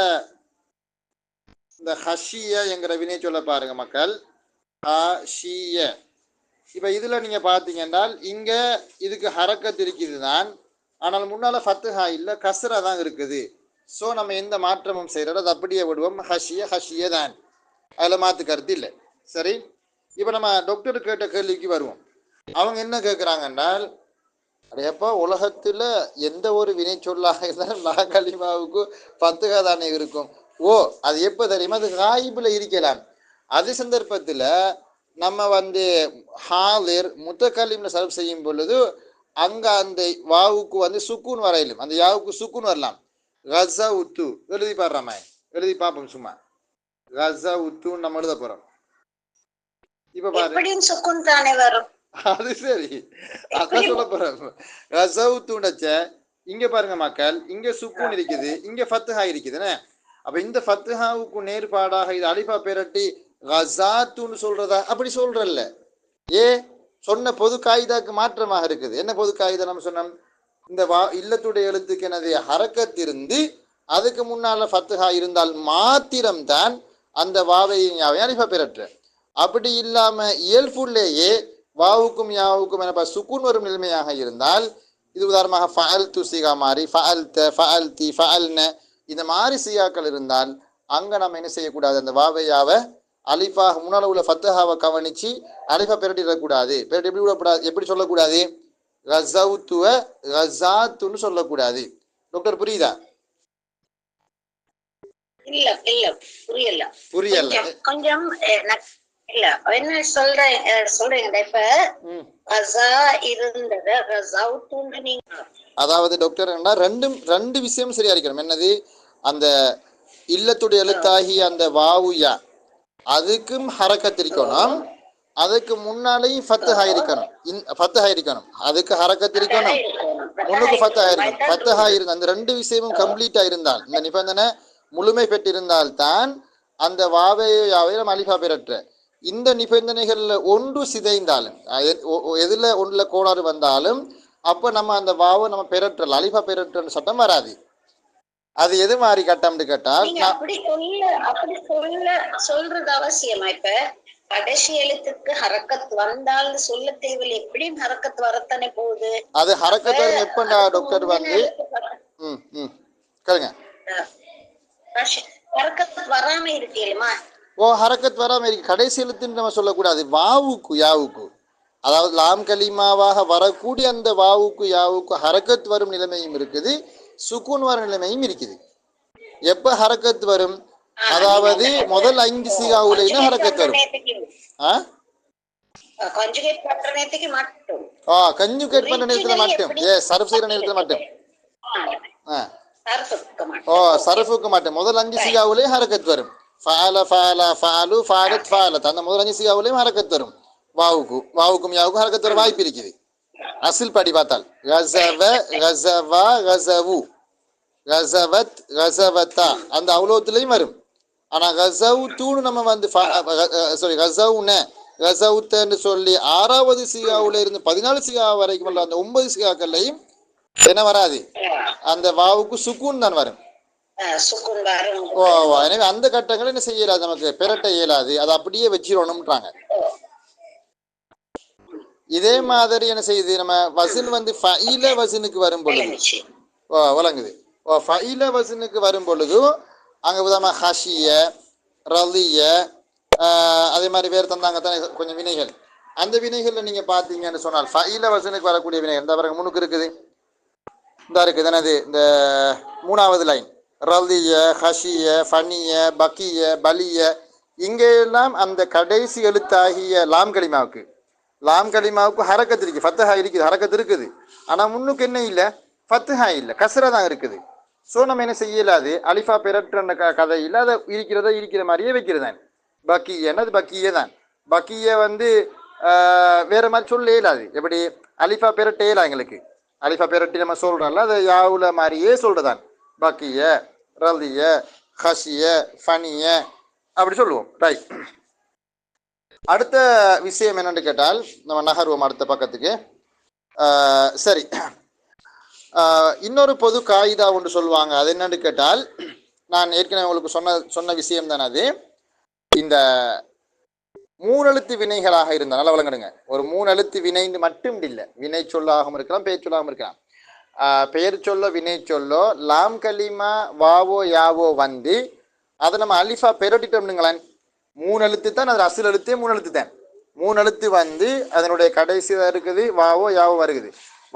Speaker 1: ஹஷிய என்கிற வினைச்சொல்ல பாருங்க மக்கள். ஹஷிய. இப்ப இதுல நீங்க பாத்தீங்கன்னா இங்க இதுக்கு ஹரக்கத் இருக்குது தான், ஆனால் முன்னால ஃபத்ஹா இல்ல, கஸ்ரா தான் இருக்குது. ஸோ நம்ம எந்த மாற்றமும் செய்யறது அது அப்படியே விடுவோம். ஹஷிய ஹஷிய தான், அதுல மாத்து கருத்து இல்லை. சரி, இப்ப நம்ம டாக்டர் கேட்ட கேள்விக்கு வருவோம். அவங்க என்ன கேட்குறாங்கன்னால், அடையப்பா உலகத்துல எந்த ஒரு வினை சொல்லாக இருந்தாலும் லா கலிமாவுக்கு ஃபத்ஹா தானே இருக்கும். ஓ, அது எப்போ தெரியுமா? அது காயிபில் இருக்கலாம். அது சந்தர்ப்பத்தில் நம்ம வந்து ஹாலிர் முத்தக்கலிம்ல சர்வ் செய்யும் பொழுது அங்க அந்த வாவுக்கு வந்து சுக்கூன் வரையிலும், அந்த யாவுக்கு சுக்கூன் வரலாம். கஸா உத்து எழுதி பாடுறாமே, எழுதி பார்ப்போம் சும்மா. கஸா உத்துன்னு நம்ம எழுத போறோம். இப்ப பாரு,
Speaker 2: சுக்கூன் தானே வரும்.
Speaker 1: அது சரி, அதான் சொல்ல போறேன். கஸா உத்துண்டச்ச இங்க பாருங்க மக்கள், இங்க சுக்கூன் இருக்குது, இங்க ஃபத்ஹா இருக்குதுன்னு. அப்ப இந்த ஃபத்ஹாவுக்கு நேர்பாடாக இது அலிஃபா பெரட்டி கஸாத்துன்னு சொல்றதா? அப்படி சொல்றல்ல. ஏ சொன்ன பொது காயிதாக்கு மாற்றமாக இருக்குது. என்ன பொது காயிதா நம்ம சொன்னோம்? இந்த இல்லத்துடைய எழுத்துக்கு எனது ஹரக்கத் இருந்து அதுக்கு முன்னால ஃபத்ஹா இருந்தால் மாத்திரம்தான் அந்த வாவையும் யாவையும் அலிஃபா பெரற்ற. அப்படி இல்லாம இயல்புள்ளேயே வாவுக்கும் யாவுக்கும் என்ன சுக்கூன் வரும் நிலைமையாக இருந்தால், இது உதாரணமாக ஃபஅல் து சிகா மாதிரி, ஃபஅல் த ஃபஅல் தி ஃபஅல்ன இந்த மாதிரி சியாக்கள் இருந்தால் அங்க நம்ம என்ன செய்யக்கூடாது? அந்த வாவையாவை அலிஃபா முன்னால உள்ள ஃபத்ஹாவை கவனிச்சு அலிஃபா பெரட்டிடக்கூடாது. பெரட்டி எப்படி விடக்கூடாது? எப்படி சொல்லக்கூடாது? கஸவுத்துவ கஸாத்துன்னு சொல்லக்கூடாது. டாக்டர் புரியுதா?
Speaker 2: இல்ல இல்ல புரியல.
Speaker 1: புரியல
Speaker 2: கொஞ்சம் இல்ல என்ன சொல்றீங்க இப்ப கஸா இருந்தது கஸவுத்துன்னு நீங்க,
Speaker 1: அதாவது டாக்டர் ரெண்டு விஷயம் சரியா இருக்கணும். என்னது? அந்த இல்லத்துடைய எழுத்தாகி அந்த வாவுயா அதுக்கும் ஹரக்கத் இருக்கணும், அதுக்கு முன்னாலேயும் ஃபத்ஹா இருக்கணும். ஃபத்ஹா இருக்கணும், அதுக்கு ஹரக்கத் இருக்கணும், முன்னுக்கு ஃபத்ஹா இருக்கணும். ஃபத்ஹா இருந்து அந்த ரெண்டு விஷயமும் கம்ப்ளீட்டா இருந்தால், இந்த நிபந்தனை முழுமை பெற்றிருந்தால் தான் அந்த வாவையாவை நம்ம அலிஃபா பெறற்ற. இந்த நிபந்தனைகள்ல ஒன்று சிதைந்தாலும், எதுல ஒன்றுல கோளாறு வந்தாலும் அப்ப நம்ம அந்த வாவை நம்ம பெறற்றல் அலிஃபா பெறற்றல் சட்டம் வராது. அது எது மாதிரி கட்டம்னு கேட்டால்,
Speaker 2: அப்படி சொல்றது அவசியமா? இப்ப கடைசி எழுத்துக்கு ஹரக்கத் வந்தால் சொல்ல தேவையில்லை, எப்படியும் ஹரக்கத் வரத்தானே போகுது.
Speaker 1: அது ஹரக்கத் வரும் எப்பண்டா டாக்டர் வந்து கேளுங்க,
Speaker 2: ஹரக்கத் வராம இருக்கேலுமா?
Speaker 1: ஓ, ஹரக்கத் வராம இருக்கு. கடைசி எழுத்துன்னு நம்ம சொல்லக்கூடாது. வாவுக்கு யாவுக்கு, அதாவது லாம் கலிமாவாக வரக்கூடிய அந்த வாவுக்கு யாவுக்கு ஹரக்கத் வரும் நிலைமையும் இருக்குது, சுக்கூன் வரும் நிலைமையும் இருக்குது. எப்ப ஹரக்கத் வரும்? அதாவது முதல் 5 சிகாவுலையும் ஹரக்கத் வரும். கன்ஜுகேட் பண்ற நேரத்துல மட்டும், சர்ஃப் செய்யற நேரத்துல மட்டும், சர்ஃபுக்கு மட்டும் முதல் 5 சிகாவுலையும் ஹரக்கத் வரும். ஃபஅல ஃபஅல ஃபஅலு ஃபஅலத் ஃபஅலத் அந்த முதல் 5 சிகாவுலையும் ஹரக்கத் வரும். வாவுக்கும் யாவுக்கும் ஹரக்கத் வர வாய்ப்பு இருக்குது. அசில் படி பார்த்தால் கஸவ கஸவா கஸவு கஸவத் கஸவத்தா அந்த அவ்வளோத்துலையும் வரும். ஆனா கஸவுத்துன்னு நம்ம வந்து கஸவுன கஸவுத்தன்னு சொல்லி 6வது சிகாவுல இருந்து 14 சிகா வரைக்கும் உள்ள அந்த 9 சிகாக்கள்லையும் என்ன வராது? அந்த வாவுக்கு சுக்கூன் தான் வரும். எனவே அந்த கட்டங்களை என்ன செய்ய இயலாது, நமக்கு பெரட்ட இயலாது, அதை அப்படியே வச்சிடணும்ன்றாங்க. இதே மாதிரி என்ன செய்யுது, நம்ம வசன் வந்து ஃபஇல வசனுக்கு வரும் பொழுது வழங்குது. ஃபஇல வசனுக்கு வரும் பொழுது அங்க உதாரணமா ஹஷிய ரலிய அதே மாதிரி வேறு தந்தாங்க தானே கொஞ்சம் வினைகள். அந்த வினைகள்ல நீங்க பாத்தீங்கன்னு சொன்னால் ஃபஇல வசனுக்கு வரக்கூடிய வினைகள் இந்த பிறகு முன்னுக்கு இருக்குது, இந்த இருக்குது என்னது, இந்த 3வது லைன் ரலிய ஹஷிய ஃபனிய பக்கிய பலிய, இங்கெல்லாம் அந்த கடைசி எழுத்தாகிய லாம் கலிமாவுக்கு ஹரக்கத் இருக்கு, ஃபத்ஹா இருக்குது, ஹரக்கத் இருக்குது. ஆனா முன்னுக்கு என்ன இல்லை, ஃபத்துஹா இல்லை, கஸ்ரா தான் இருக்குது. ஸோ நம்ம என்ன செய்யலாது, அலிஃபா பெரட்டுற கதை இல்லை, அதை இருக்கிற மாதிரியே வைக்கிறதான். பக்கியன்னு அது பக்கியே தான். பக்கிய வந்து வேற மாதிரி சொல்ல இயலாது. எப்படி அலிஃபா பெரட்ட இயலா எங்களுக்கு, அலிஃபா பெரட்டி நம்ம சொல்றோம்ல, அதை யாவுல மாதிரியே சொல்றதான். பக்கிய, ரலிய, ஹஷிய, ஃபனிய அப்படி சொல்லுவோம். ரைட். அடுத்த விஷயம் என்னன்னு கேட்டால் நம்ம நகர்வோம் அடுத்த பக்கத்துக்கு. சரி, இன்னொரு பொது காயிதா ஒன்று சொல்லுவாங்க. அது என்னன்னு கேட்டால், நான் ஏற்கனவே உங்களுக்கு சொன்ன விஷயம் தானே அது. இந்த 3 எழுத்து வினைகளாக இருந்தால் நல்லா வழங்கிடுங்க. ஒரு 3 எழுத்து வினைன்னு மட்டும் இல்லை, வினை சொல்லாகவும் இருக்கலாம், பெயர் சொல்லாகவும் இருக்கலாம். பெயர் சொல்லோ வினை சொல்லோ லாம் கலிமா வாவோ யாவோ வந்து அதை நம்ம அலிஃபா பெரட்டிட்டோம்னுங்களேன். 3 எழுத்து தான், அது அசல் எழுத்தே 3 எழுத்து தான். 3 எழுத்து வந்து அதனுடைய கடைசியாக இருக்குது, வாவோ யாவோ வருகுது.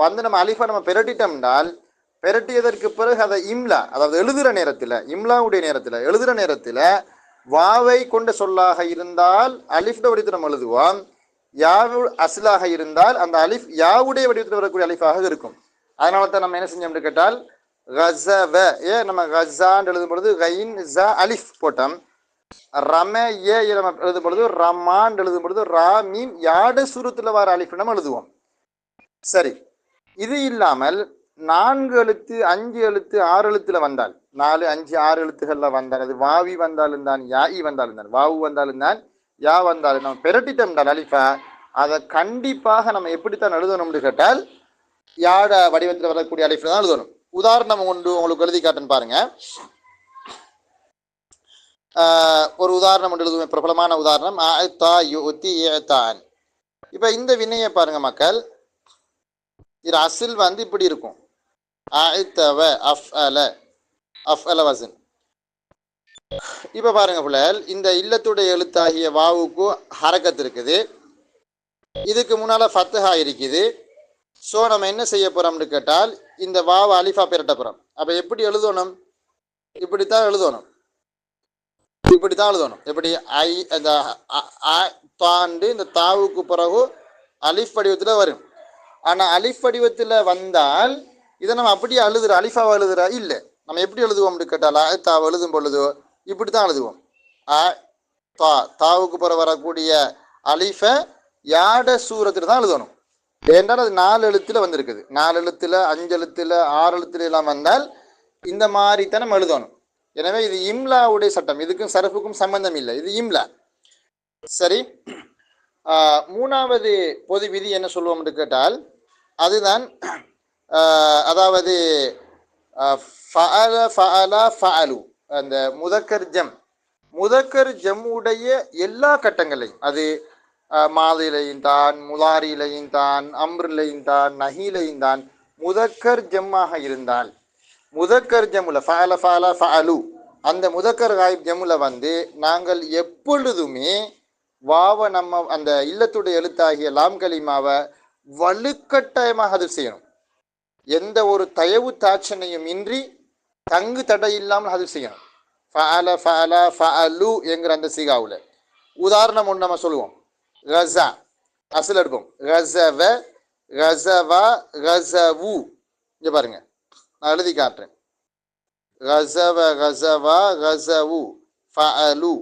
Speaker 1: வந்து நம்ம அலிஃபா நம்ம பெரட்டிட்டோம்னால், பெரட்டியதற்கு பிறகு அதை இம்லா, அதாவது எழுதுகிற நேரத்தில், இம்லாவுடைய நேரத்தில் எழுதுகிற நேரத்தில் வாவை கொண்ட சொல்லாக இருந்தால் அலிஃப்ட வடிவத்தில் நம்ம எழுதுவோம். யாவு அசலாக இருந்தால் அந்த அலிஃப் யாவுடைய வடிவத்தில் வரக்கூடிய அலிஃபாக இருக்கும். அதனால தான் நம்ம என்ன செஞ்சோம்னு கேட்டால், கஸவ நம்ம கஸான்னு எழுதும் பொழுது கைன் ஜ அலிஃப் போட்டோம். ரம ஏ நம்ம எழுதும் பொழுது ரமான் எழுதும் பொழுது ரா மீம் யாட சூரத்தில் வர அலிஃப் நம்ம எழுதுவோம். சரி, இது இல்லாமல் 4 எழுத்து 5 எழுத்து 6 எழுத்துல வந்தால், 4 5 6 எழுத்துக்கள்ல வந்தால், அது வாவி வந்தாலும் தான், யாஇ வந்தாலும் தான், வாவு வந்தாலும் தான், யா வந்தாலும் நம்ம பெரட்டிட்டோம்டால் அலிஃபா, அதை கண்டிப்பாக நம்ம எப்படித்தான் எழுதணும்னு கேட்டால் யாட வடிவத்தில் வரக்கூடிய அலிஃப்ல தான் எழுதணும். உதாரணம் ஒன்று உங்களுக்கு எழுதி காட்டுன்னு பாருங்க. ஒரு உதாரணம் ஒன்று எழுதுவேன், பிரபலமான உதாரணம். இப்போ இந்த வினையை பாருங்க மக்கள், இது அசில் வந்து இப்படி இருக்கும். இப்ப பாருங்க புலல், இந்த இல்லத்துடைய எழுத்தாகிய வாவுக்கு ஹரக்கத் இருக்குது, இதுக்கு முன்னால ஃபத்ஹா இருக்குது. ஸோ நம்ம என்ன செய்ய போறோம்னு கேட்டால், இந்த வாவை அலிஃபா பெரட்ட போறோம். அப்ப எப்படி எழுதணும், இப்படித்தான் எழுதணும், இப்படித்தான் எழுதணும். எப்படி ஐ அந்த தாண்டு இந்த தாவுக்கு பிறகு அலிஃப் வடிவத்தில் வரும். ஆனால் அலிஃப் வடிவத்தில் வந்தால் இதை நம்ம அப்படியே எழுதுற, அலிஃபாவை எழுதுற இல்லை. நம்ம எப்படி எழுதுவோம்னு கேட்டால், தாவை எழுதும் பொழுது இப்படி தான் எழுதுவோம். தாவுக்கு பிற வரக்கூடிய அலிஃபை யாட சூரத்தில் தான் எழுதணும். ஏன்றால் அது 4 எழுத்துல வந்திருக்குது. 4 எழுத்துல 5 எழுத்துல 6 எழுத்துல எல்லாம் வந்தால் இந்த மாதிரி தான் நம்ம எழுதணும். எனவே இது இம்லாவுடைய சட்டம், இதுக்கும் சரஃபுக்கும் சம்பந்தம் இல்லை, இது இம்லா. சரி, 3வது பொது விதி என்ன சொல்லுவோம்னு கேட்டால், அதுதான் அதாவது அந்த முதக்கர் ஜம் உடைய எல்லா கட்டங்களையும், அது மாதிலையும் தான், முலாரிலையும் தான், அம்ரிலையும் தான், நஹீலையும் தான், முதக்கர் ஜம்மாக இருந்தால், முதக்கர் ஜம்முல ஃபஅலு அந்த முதக்கர் காயிப் ஜம்முல வந்து நாங்கள் எப்பொழுதுமே வாவை நம்ம அந்த இல்லத்துடைய எழுத்தாகிய லாம் கலிமாவை வலுக்கட்டாயமாக அது செய்யணும். எந்த ஒரு தயவு தாட்சணையும் இன்றி தங்கு தடை இல்லாமல் அது செய்யணும். ஃபஅலு என்கிற அந்த சிகாவில் உதாரணம் ஒன்று நம்ம சொல்லுவோம். கஸா அசல் எடுப்போம். கஸவ, கஸவா, கஸவு. இங்கே பாருங்க, நான் எழுதி காட்டுறேன். கஸவ, கஸவா, கஸவு, ஃபஅலு.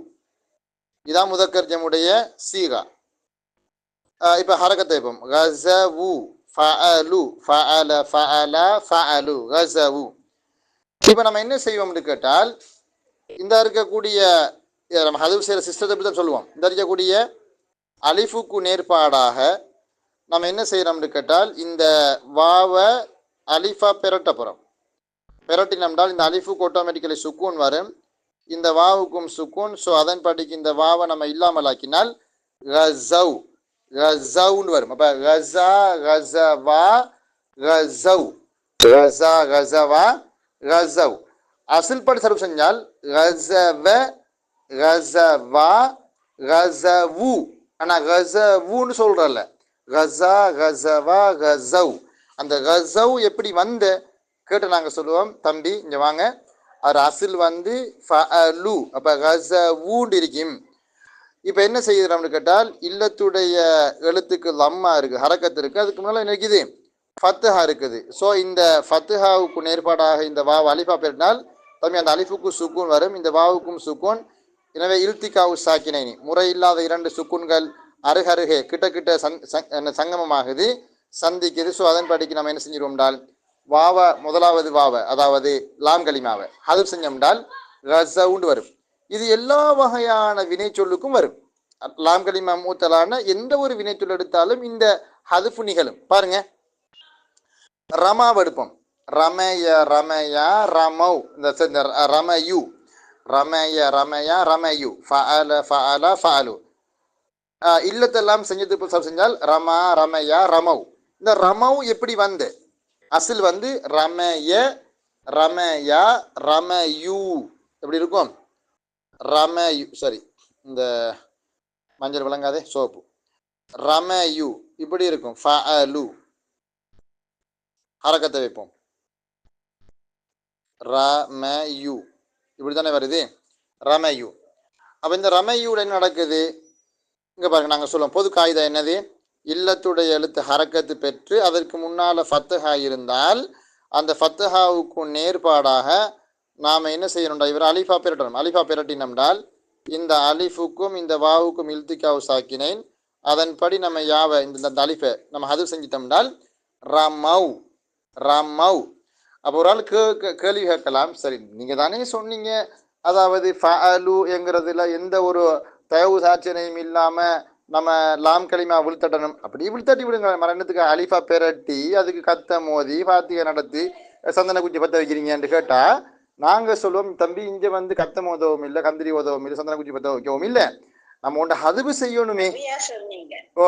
Speaker 1: இதான் முதக்கர் ஜம்முடைய சீகா. இப்போ ஹரக்கத்தை வைப்போம். கஸவு, ஃபஅலு, ஃபஅல, ஃபஅலா, ஃபஅலு, கஸவு. இப்போ நம்ம என்ன செய்வோம்னு கேட்டால், இந்த இருக்கக்கூடிய நம்ம ஹதுப் செய்கிற சிஸ்டத்தை பற்றி தான் சொல்லுவோம். இந்த இருக்கக்கூடிய அலிஃபுக்கு நேர்பாடாக நம்ம என்ன செய்கிறோம்னு கேட்டால், இந்த வாவை அலிஃபா பெரட்ட போகிறோம். பெரட்டினோம்னால் இந்த அலிஃபுக்கு ஆட்டோமேட்டிக்கலி சுக்கூன் வரும், இந்த வாவுக்கும் சுக்கூன். ஸோ அதன்படிக்கு இந்த வாவை நம்ம இல்லாமல் ஆக்கினால் கஸவ், கஸவ்னு வரும். அப்போ கஸா, கஸவா, கஸவ், கஸா, கஸவா, கஸவ். அசில் படி சர்வ் செஞ்சால் கஸவ, கஸவா, கஸவு. ஆனால் கஸவுன்னு சொல்கிறல்ல, கஸா, கஸவா, கஸவ். அந்த கஸவ் எப்படி வந்து கேட்டு நாங்கள் சொல்லுவோம், தம்பி இங்கே வாங்க, அது அசில் வந்து ஃபஅலு. அப்போ கஸவுன்னு இருக்கும். இப்போ என்ன செய்கிறோம்னு கேட்டால், இல்லத்துடைய எழுத்துக்கு லம்மா இருக்குது, ஹரக்கத்து இருக்குது, அதுக்கு முன்னால் என்ன இருக்குது, ஃபத்துஹா இருக்குது. ஸோ இந்த ஃபத்துஹாவுக்கு நேர்பாடாக இந்த வாவ் அலிஃபா பெற்றினால் தம்பி அந்த அலிஃபுக்கு சுக்கூன் வரும், இந்த வாவுக்கும் சுக்கூன். எனவே இல்திகாவு சாக்கினைனி முறையில்லாத இரண்டு சுக்குன்கள் அருகருகே கிட்ட கிட்ட சங்கமமாகுது, சந்திக்குது. ஸோ அதன்படிக்கு நம்ம என்ன செஞ்சிருவோம்டால் வாவை முதலாவது வாவை அதாவது லாம் கலிமாவை ஹதுப் செஞ்சோம்டால் கஸவுண்டு வரும். இது எல்லா வகையான வினை சொல்லுக்கும் வரும். லாம் கலிமா மூத்தலான எந்த ஒரு வினை சொல் எடுத்தாலும் இந்த ஹதுஃபு நிகழும். பாருங்க, ரமாவை எடுப்போம். ரமய ரமயா ரமௌ, இந்த ரமயு ரமய ரமயா ரமயு ஃபஅல ஃபஅலா ஃபஅலு. இல்லத்தெல்லாம் செஞ்சது செஞ்சால் ரமா ரமயா ரமௌ. இந்த ரமௌ எப்படி வந்து அசில் வந்து ரமய ரமயா ரமயு எப்படி இருக்கும்? ரமயு சரி, இந்த மஞ்சள் விளங்காதே சோப்பு. ரமயு இப்படி இருக்கும். ஃபஅலு ஹரக்கத்தை வைப்போம். ரமயு இப்படி தானே வருது, ரமயு. அப்போ இந்த ரமயுட என்ன நடக்குது இங்கே பாருங்க. நாங்கள் சொல்லுவோம் பொது காகிதா என்னது, இல்லத்துடைய எழுத்து ஹரக்கத்து பெற்று அதற்கு முன்னால் ஃபத்துஹா இருந்தால் அந்த ஃபத்துஹாவுக்கு நேர்பாடாக நாம் என்ன செய்யணும்டா, இவர் அலிஃபா பெரட்டணும். அலிஃபா பெரட்டினோம்டால் இந்த அலிஃபுக்கும் இந்த வாவுக்கும் இல்திகாவு சாக்கினேன், அதன்படி நம்ம யாவை இந்த அலிஃபை நம்ம ஹது செஞ்சிட்டோம்டால் ரமௌ ரமௌ. அப்போ ஒரு ஆள் கேள்வி கேட்கலாம், சரி நீங்கள் தானே சொன்னீங்க அதாவது ஃபஅலு என்கிறதுல எந்த ஒரு தயவு சாட்சியனையும் இல்லாமல் நம்ம லாம் கலிமா விழுத்தட்டணும். அப்படி விழுத்தட்டி விடுங்க, மரணத்துக்கு அலிஃபா பெரட்டி அதுக்கு கத்த மோதி பாத்திகை நடத்தி சந்தன குச்சி பற்ற வைக்கிறீங்கன்னு கேட்டால் நாங்கள் சொல்லுவோம், தம்பி இங்கே வந்து கத்த மோதவும் இல்லை, கந்திரி உதவும் இல்லை, சந்தன குச்சி பற்ற வைக்கவும் இல்லை, நம்ம ஒன்று ஹதுபு செய்யணுமே. ஓ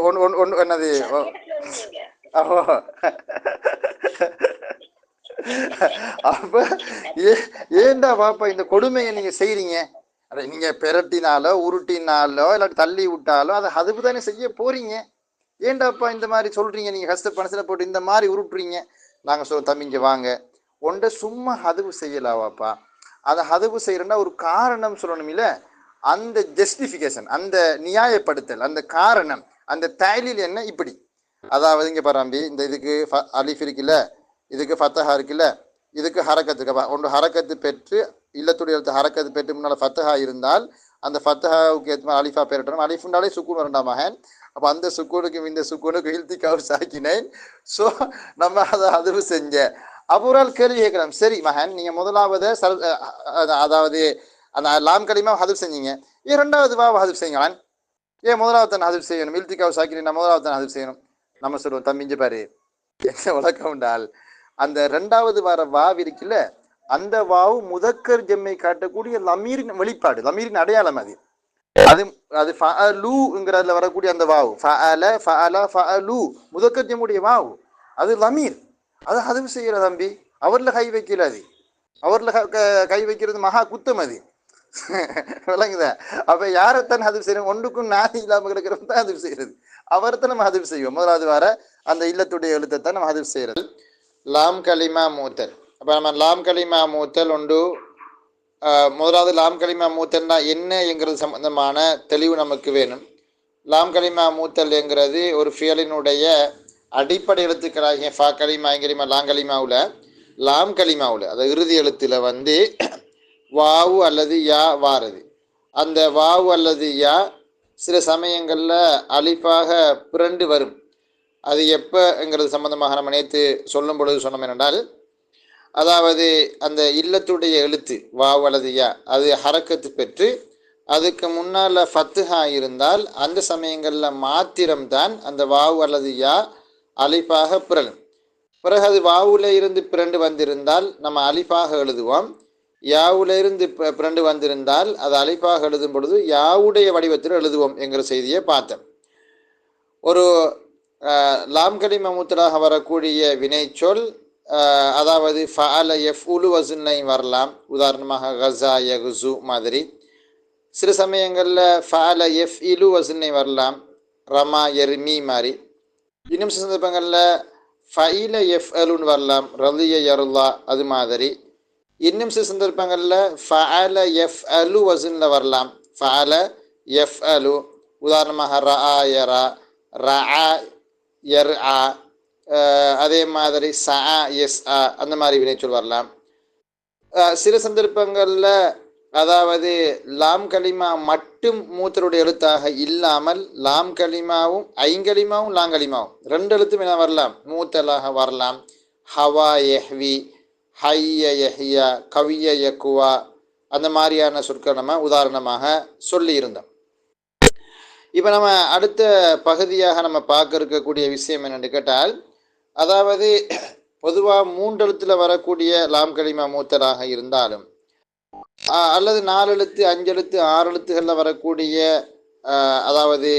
Speaker 1: ஒன்று என்னது ஓ அப்ப ஏண்டா பாப்பா இந்த கொடுமையை நீங்க செய்றீங்க? அதை நீங்க பெரட்டினாலோ உருட்டினாலோ இல்லாட்டி தள்ளி விட்டாலோ அதை ஹதுபு தானே செய்ய போறீங்க. ஏண்டாப்பா இந்த மாதிரி சொல்றீங்க? நீங்க கஷ்ட பணத்துல போட்டு இந்த மாதிரி உருட்டுறீங்க. நாங்க சொல்ல தம்பி இங்க வாங்க, ஒன்றை சும்மா ஹதுபு செய்யலாவாப்பா. அதை ஹதுபு செய்யறேன்னா ஒரு காரணம் சொல்லணும் இல்ல, அந்த ஜஸ்டிஃபிகேஷன், அந்த நியாயப்படுத்தல், அந்த காரணம், அந்த தயலில் என்ன இப்படி. அதாவது இங்க பாராம்பி இந்த இதுக்கு அலிஃப் இருக்குல்ல, இதுக்கு ஃபத்தஹா இருக்குல்ல, இதுக்கு ஹரக்கத்துக்கு ஒன்று ஹரக்கத்து பெற்று இல்லத்துடைய எழுத்து ஹரக்கத்து பெற்று முன்னால் ஃபத்தஹா இருந்தால் அந்த ஃபத்தஹாவுக்கு ஏற்ற மாதிரி அலிஃபா பெறட்டணும். அலிஃபுண்டாலே சுக்கூன் வரண்டா மகன். அப்போ அந்த சுக்கூனுக்கும் இந்த சுக்கூனுக்கு இல்திகாவு சாக்கினேன். ஸோ நம்ம அதை அதுவு செஞ்ச அப்போ ஒரு ஆள் கேள்வி கேட்கலாம், சரி மகன் நீங்கள் முதலாவது அதாவது அந்த லாம் கலிமா ஹதுப் செஞ்சீங்க, ஏன் ரெண்டாவது வாவை ஹதுப் செய்யுங்களான்? ஏன் முதலாவது தான் ஹதுப் செய்யணும்? இல்திகாவு சாக்கினேன் முதலாவது தான் ஹதுப் செய்யணும். நம்ம சொல்லுவோம், தம்பிஞ்ச பாரு என்ன வழக்கம் உண்டால் அந்த ரெண்டாவது வார வாவ் இருக்குல்ல, அந்த வாவு முதக்கர் ஜெம்மை காட்டக்கூடிய லமீரின் வெளிப்பாடு, லமீரின் அடையாளம். அது அது அது ஃபஅலுங்கிறதுல வரக்கூடிய அந்த வாவு ஃபஅல ஃபஅலா ஃபஅலு முதக்கர் ஜெம்முடைய வாவு அது லமீர். அது ஹதுப் செய்யற தம்பி, அவர்ல கை வைக்கல, அது அவர்ல கை வைக்கிறது மகா குத்தம் அது விளங்குதா? அப்ப யாரைத்தான் ஹதுப் செய்யணும்? ஒன்றுக்கும் நாதி இல்லாம கிடக்கிறது தான் ஹதுப் செய்யறது. அவர்தான் நம்ம ஹதுப் செய்வோம். முதலாவது வார அந்த இல்லத்துடைய எழுத்தைத்தான் நம்ம ஹதுப் செய்யறது. லாம் கலிமா மூத்தல். அப்போ நம்ம லாம் கலிமா மூத்தல் ஒன்று முதலாவது லாம் கலிமா மூத்தல்னா என்ன என்கிறது சம்பந்தமான தெளிவு நமக்கு வேணும். லாம் கலிமா மூத்தல் என்கிறது ஒரு ஃபியலினுடைய அடிப்படை எழுத்துக்களாகிய ஃபா கலிமா என்கிறிமா லாங்கலிமாவில் லாம் கலிமாவில் அந்த இறுதி எழுத்தில் வந்து வாவு அல்லது யா வாரது. அந்த வாவு அல்லது யா சில சமயங்களில் அலிஃபாக பிறண்டு வரும். அது எப்போங்கிறது சம்பந்தமாக நம்ம நேற்று சொல்லும் பொழுது சொன்னோம் என்னென்றால், அதாவது அந்த இல்லத்துடைய எழுத்து வாவ் அல்லது யா அது ஹரக்கத்து பெற்று அதுக்கு முன்னால் ஃபத்துஹா இருந்தால் அந்த சமயங்களில் மாத்திரம்தான் அந்த வாவ் அல்லது யா அலிஃபாக பிறலும். பிறகு அது வாவுல இருந்து பிறண்டு வந்திருந்தால் நம்ம அலிஃபாக எழுதுவோம். யாவுல இருந்து பிறண்டு வந்திருந்தால் அது அலிஃபாக எழுதும் பொழுது யாவுடைய வடிவத்தில் எழுதுவோம் என்கிற செய்தியை பார்த்தோம். ஒரு லாம் கலிமா மூத்தலாக வரக்கூடிய வினைச்சொல் அதாவது ஃபஅல யஃப்உலு வஸனை வரலாம். உதாரணமாக கஸா யகுஸு மாதிரி. சில சமயங்களில் ஃபஅல யஃப்இலு வஸனை வரலாம், ரமா யர்மி மாதிரி. இன்னும் சில சந்தர்ப்பங்களில் ஃபஇல யஃப்அலுன்னு வரலாம், ரலிய யருல்லா அது மாதிரி. இன்னும் சில சந்தர்ப்பங்களில் ஃபஅல யஃப்அலு வஸனில் வரலாம், ஃபஅல யஃப்அலு. உதாரணமாக ரஆ யரா, ரஆ யர்ஆ அதே மாதிரி ச எஸ் அந்த மாதிரி வினைச்சொல் வரலாம். சில சந்தர்ப்பங்களில் அதாவது லாம் கலிமா மட்டும் மூத்தருடைய எழுத்தாக இல்லாமல் லாம் கலிமாவும் ஐங்கலிமாவும் லாங்கலிமாவும் ரெண்டு எழுத்தும் என்ன வரலாம், மூத்தலாக வரலாம். ஹவா எஹ்வி, ஹைய எஹ்யா, கவிய யக்குவா அந்த மாதிரியான சொற்கள் நம்ம உதாரணமாக சொல்லி இருந்தோம். இப்போ நம்ம அடுத்த பகுதியாக நம்ம பார்க்க இருக்கக்கூடிய விஷயம் என்னென்னு கேட்டால், அதாவது பொதுவாக மூன்றெழுத்தில் வரக்கூடிய லாம் கலிமா மூத்தலாக இருந்தாலும் அல்லது 4 எழுத்து 5 எழுத்து 6 எழுத்துகளில் வரக்கூடிய அதாவது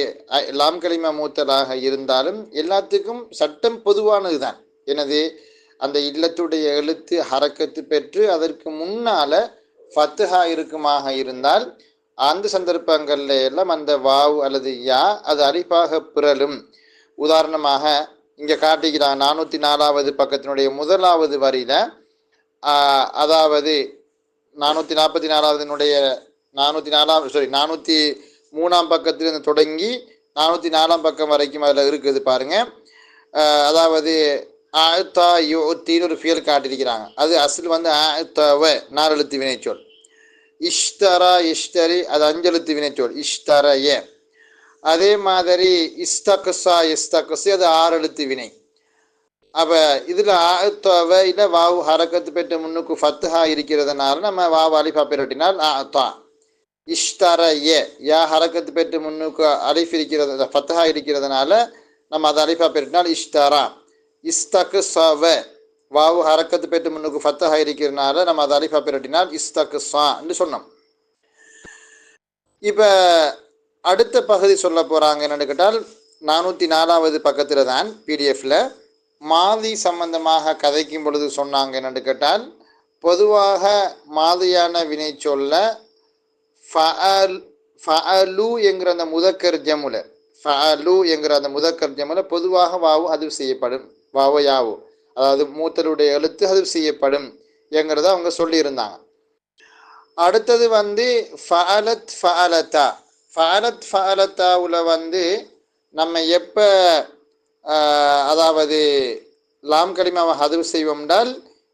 Speaker 1: லாம் கலிமா மூத்தலாக இருந்தாலும் எல்லாத்துக்கும் சட்டம் பொதுவானது தான். எனது அந்த இல்லத்துடைய எழுத்து ஹரக்கத்து பெற்று அதற்கு முன்னால ஃபத்துஹா இருக்குமாக இருந்தால் அந்த சந்தர்ப்பங்கள்ல எல்லாம் அந்த வாவ் அல்லது யா அது அலிஃபாக பிறலும். உதாரணமாக இங்கே காட்டிக்கிறாங்க 404வது பக்கத்தினுடைய முதலாவது வரியில, அதாவது 444னுடைய 403ஆம் பக்கத்திலிருந்து தொடங்கி 404ஆம் பக்கம் வரைக்கும் அதில் இருக்குது பாருங்க. அதாவது ஆத்தா யோத்தின்னு ஒரு ஃபியல் காட்டியிருக்கிறாங்க. அது அசில் வந்து ஆத்தவ 4 எழுத்து வினைச்சொல். இஷ்தரா இஷ்தரி அது 5 எழுத்து வினைச்சொல் இஷ்தரைய. அதே மாதிரி இஸ்தகசா இஸ்தகசி அது 6 எழுத்து வினை. அப்போ இதில் ஆத்தவ இல்லை வாவு ஹரக்கத்து பெற்ற முன்னுக்கு ஃபத்துஹா இருக்கிறதுனால நம்ம வாவு அலிஃபா பெரட்டினால் ஆத்தா. இஷ்தரைய யா ஹரக்கத்து பெற்று முன்னுக்கு அலிஃப் இருக்கிறது ஃபத்துஹா இருக்கிறதுனால நம்ம அதை அலிஃபா பெரட்டினால் இஷ்தரா. இஸ்தகசவ வாவு ஹரக்கத்து பெற்று முன்னுக்கு ஃபத்துஹா இருக்கிறதுனால நம்ம அதை அலிஃபா பெரட்டினால் இஸ்தகசா என்று சொன்னோம். இப்போ அடுத்த பகுதி சொல்ல போகிறாங்க என்னென்னு கேட்டால் 404வது பக்கத்தில் தான் பிடிஎஃப்ல மாதி சம்பந்தமாக கதைக்கும் பொழுது சொன்னாங்க என்னென்னு கேட்டால், பொதுவாக மாதியான வினை சொல்ல ஃபஅலு என்கிற அந்த முதக்கர் ஜமுல ஃபஅலு என்கிற அந்த முதக்கர் ஜமுல பொதுவாக வாவு அது செய்யப்படும். வாவு யாவு அதாவது மூத்தருடைய எழுத்து அது செய்யப்படும் என்கிறத அவங்க சொல்லியிருந்தாங்க. அடுத்தது வந்து ஃபஅலத் ஃபஅலத்தா. ஃபஅலத் ஃபஅலத்தாவில் வந்து நம்ம எப்போ அதாவது லாம் கலிமாவை ஹதுவு செய்வோம் என்றால்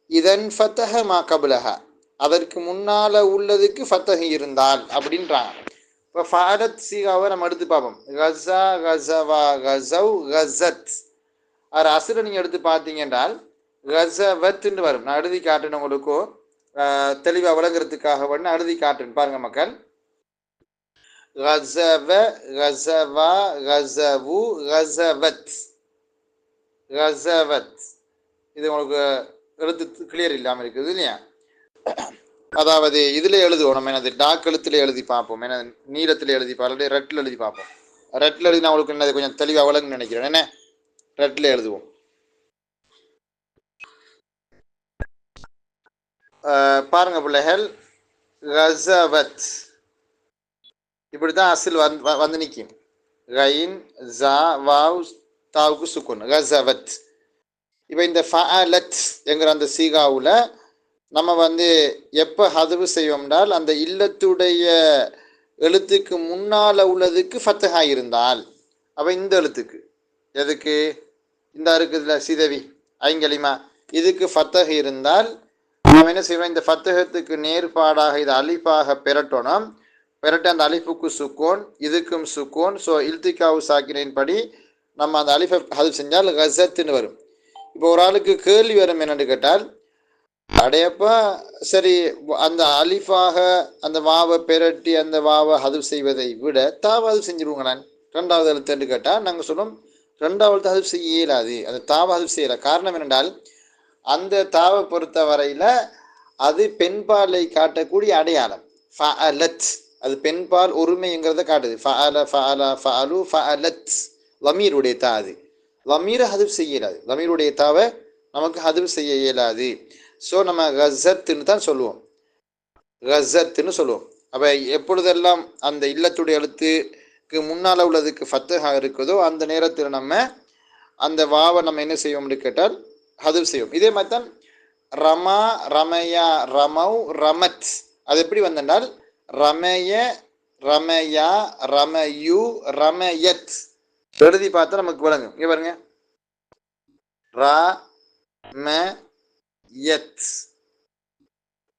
Speaker 1: இதன் ஃபத்தஹ மா கபுலஹ அதற்கு முன்னால் உள்ளதுக்கு ஃபத்தஹ் இருந்தால் அப்படின்றாங்க. இப்போ ஃபஅலத் சீகாவை நம்ம எடுத்து பார்ப்போம். கஸா கஸவா கஸவ் கஸத். அது அசுரை நீங்கள் எடுத்து பார்த்தீங்க என்றால் கஸவத்ன்னு வரும். நான் எழுதி காட்டுன்னு உங்களுக்கு தெளிவாக விளங்குறதுக்காக வேணும் எழுதி காட்டுன்னு பாருங்க மக்கள். கஸவ கஸவா கஸவு கஸவத் கஸவத். இது உங்களுக்கு எழுத்து கிளியர் இல்லாமல் இருக்குது இல்லையா? அதாவது இதில் எழுதுவோம் நம்ம. என்னது டாக் எழுத்துல எழுதி பார்ப்போம். ஏன்னா நீளத்தில் எழுதி பார்ப்போம், ரெட்டில் எழுதி பார்ப்போம். ரெட்டில் எழுதி நான் உங்களுக்கு என்னது கொஞ்சம் தெளிவாக விளங்குன்னு நினைக்கிறேன். என்ன ரெட்டில் எழுதுவோம். பாருங்க பிள்ளைகள், கஸவத் இப்படிதான் அசில் வந்து நிற்கும். கைன் ஜா வாவ் தாவுக்கு சுக்குன் கஸவத். இப்போ இந்த ஃபஅலத் என்கிற அந்த சீகாவில் நம்ம வந்து எப்போ ஹதுவு செய்வோம்னால் அந்த இல்லத்துடைய எழுத்துக்கு முன்னால் உள்ளதுக்கு ஃபத்தஹா இருந்தால், அப்போ இந்த எழுத்துக்கு எதுக்கு இந்த இருக்குதுல சிதவி ஐங்கலிமா இதுக்கு ஃபத்தஹ் இருந்தால் நம்ம என்ன செய்வோம், இந்த ஃபத்தகத்துக்கு நேர்பாடாக இது அலிஃபாக பெரட்டணும். பெரட்ட அந்த அலிஃபுக்கு சுக்கோன் இதுக்கும் சுக்கோன். ஸோ இல்திகாவு சாக்கினின் படி நம்ம அந்த அலிஃபை ஹதுவு செஞ்சால் கஸத்துன்னு வரும். இப்போ ஒரு ஆளுக்கு கேள்வி வரும் என்னென்னு கேட்டால், அடையப்பா சரி அந்த அலிஃபாக அந்த வாவை பெரட்டி அந்த வாவை ஹதுவு செய்வதை விட தாவை ஹதுவு செஞ்சுருவாங்களான் 2வது எழுத்துன்னு கேட்டால் நாங்கள் சொல்லுவோம் 2வது ஹதுவு செய்ய இயலாது. அந்த தாவை ஹதுவு செய்யலை. காரணம் என்னென்றால் அந்த தாவை பொறுத்த வரையில் அது பெண்பாலை காட்டக்கூடிய அடையாளம். ஃபஅலத் அது பெண்பால் ஒருமைங்கிறத காட்டுது. ஃபஅல ஃபஅல ஃபஅலு ஃபஅலத் லமீருடைய தா. அது லமீரை ஹதுவு செய்ய இயலாது. லமீருடைய தாவை நமக்கு ஹதுவு செய்ய இயலாது. ஸோ நம்ம கஸத்துன்னு தான் சொல்லுவோம். கஸத்துன்னு சொல்லுவோம். அப்போ எப்பொழுதெல்லாம் அந்த இல்லத்துடைய எழுத்துக்கு முன்னால் உள்ளதுக்கு ஃபத்தஹாக இருக்குதோ அந்த நேரத்தில் நம்ம அந்த வாவை நம்ம என்ன செய்வோம்னு கேட்டால் ஹதுவு செய்வோம். இதே மாதிரி தான் ரமா ரமயா ரமவ் ரமத். அது எப்படி வந்தென்றால் ரமய ரமயா ரமயு ரமயத் எழுதி பார்த்தா நமக்கு விளங்கும். இங்கே பாருங்க, ரா ம யத்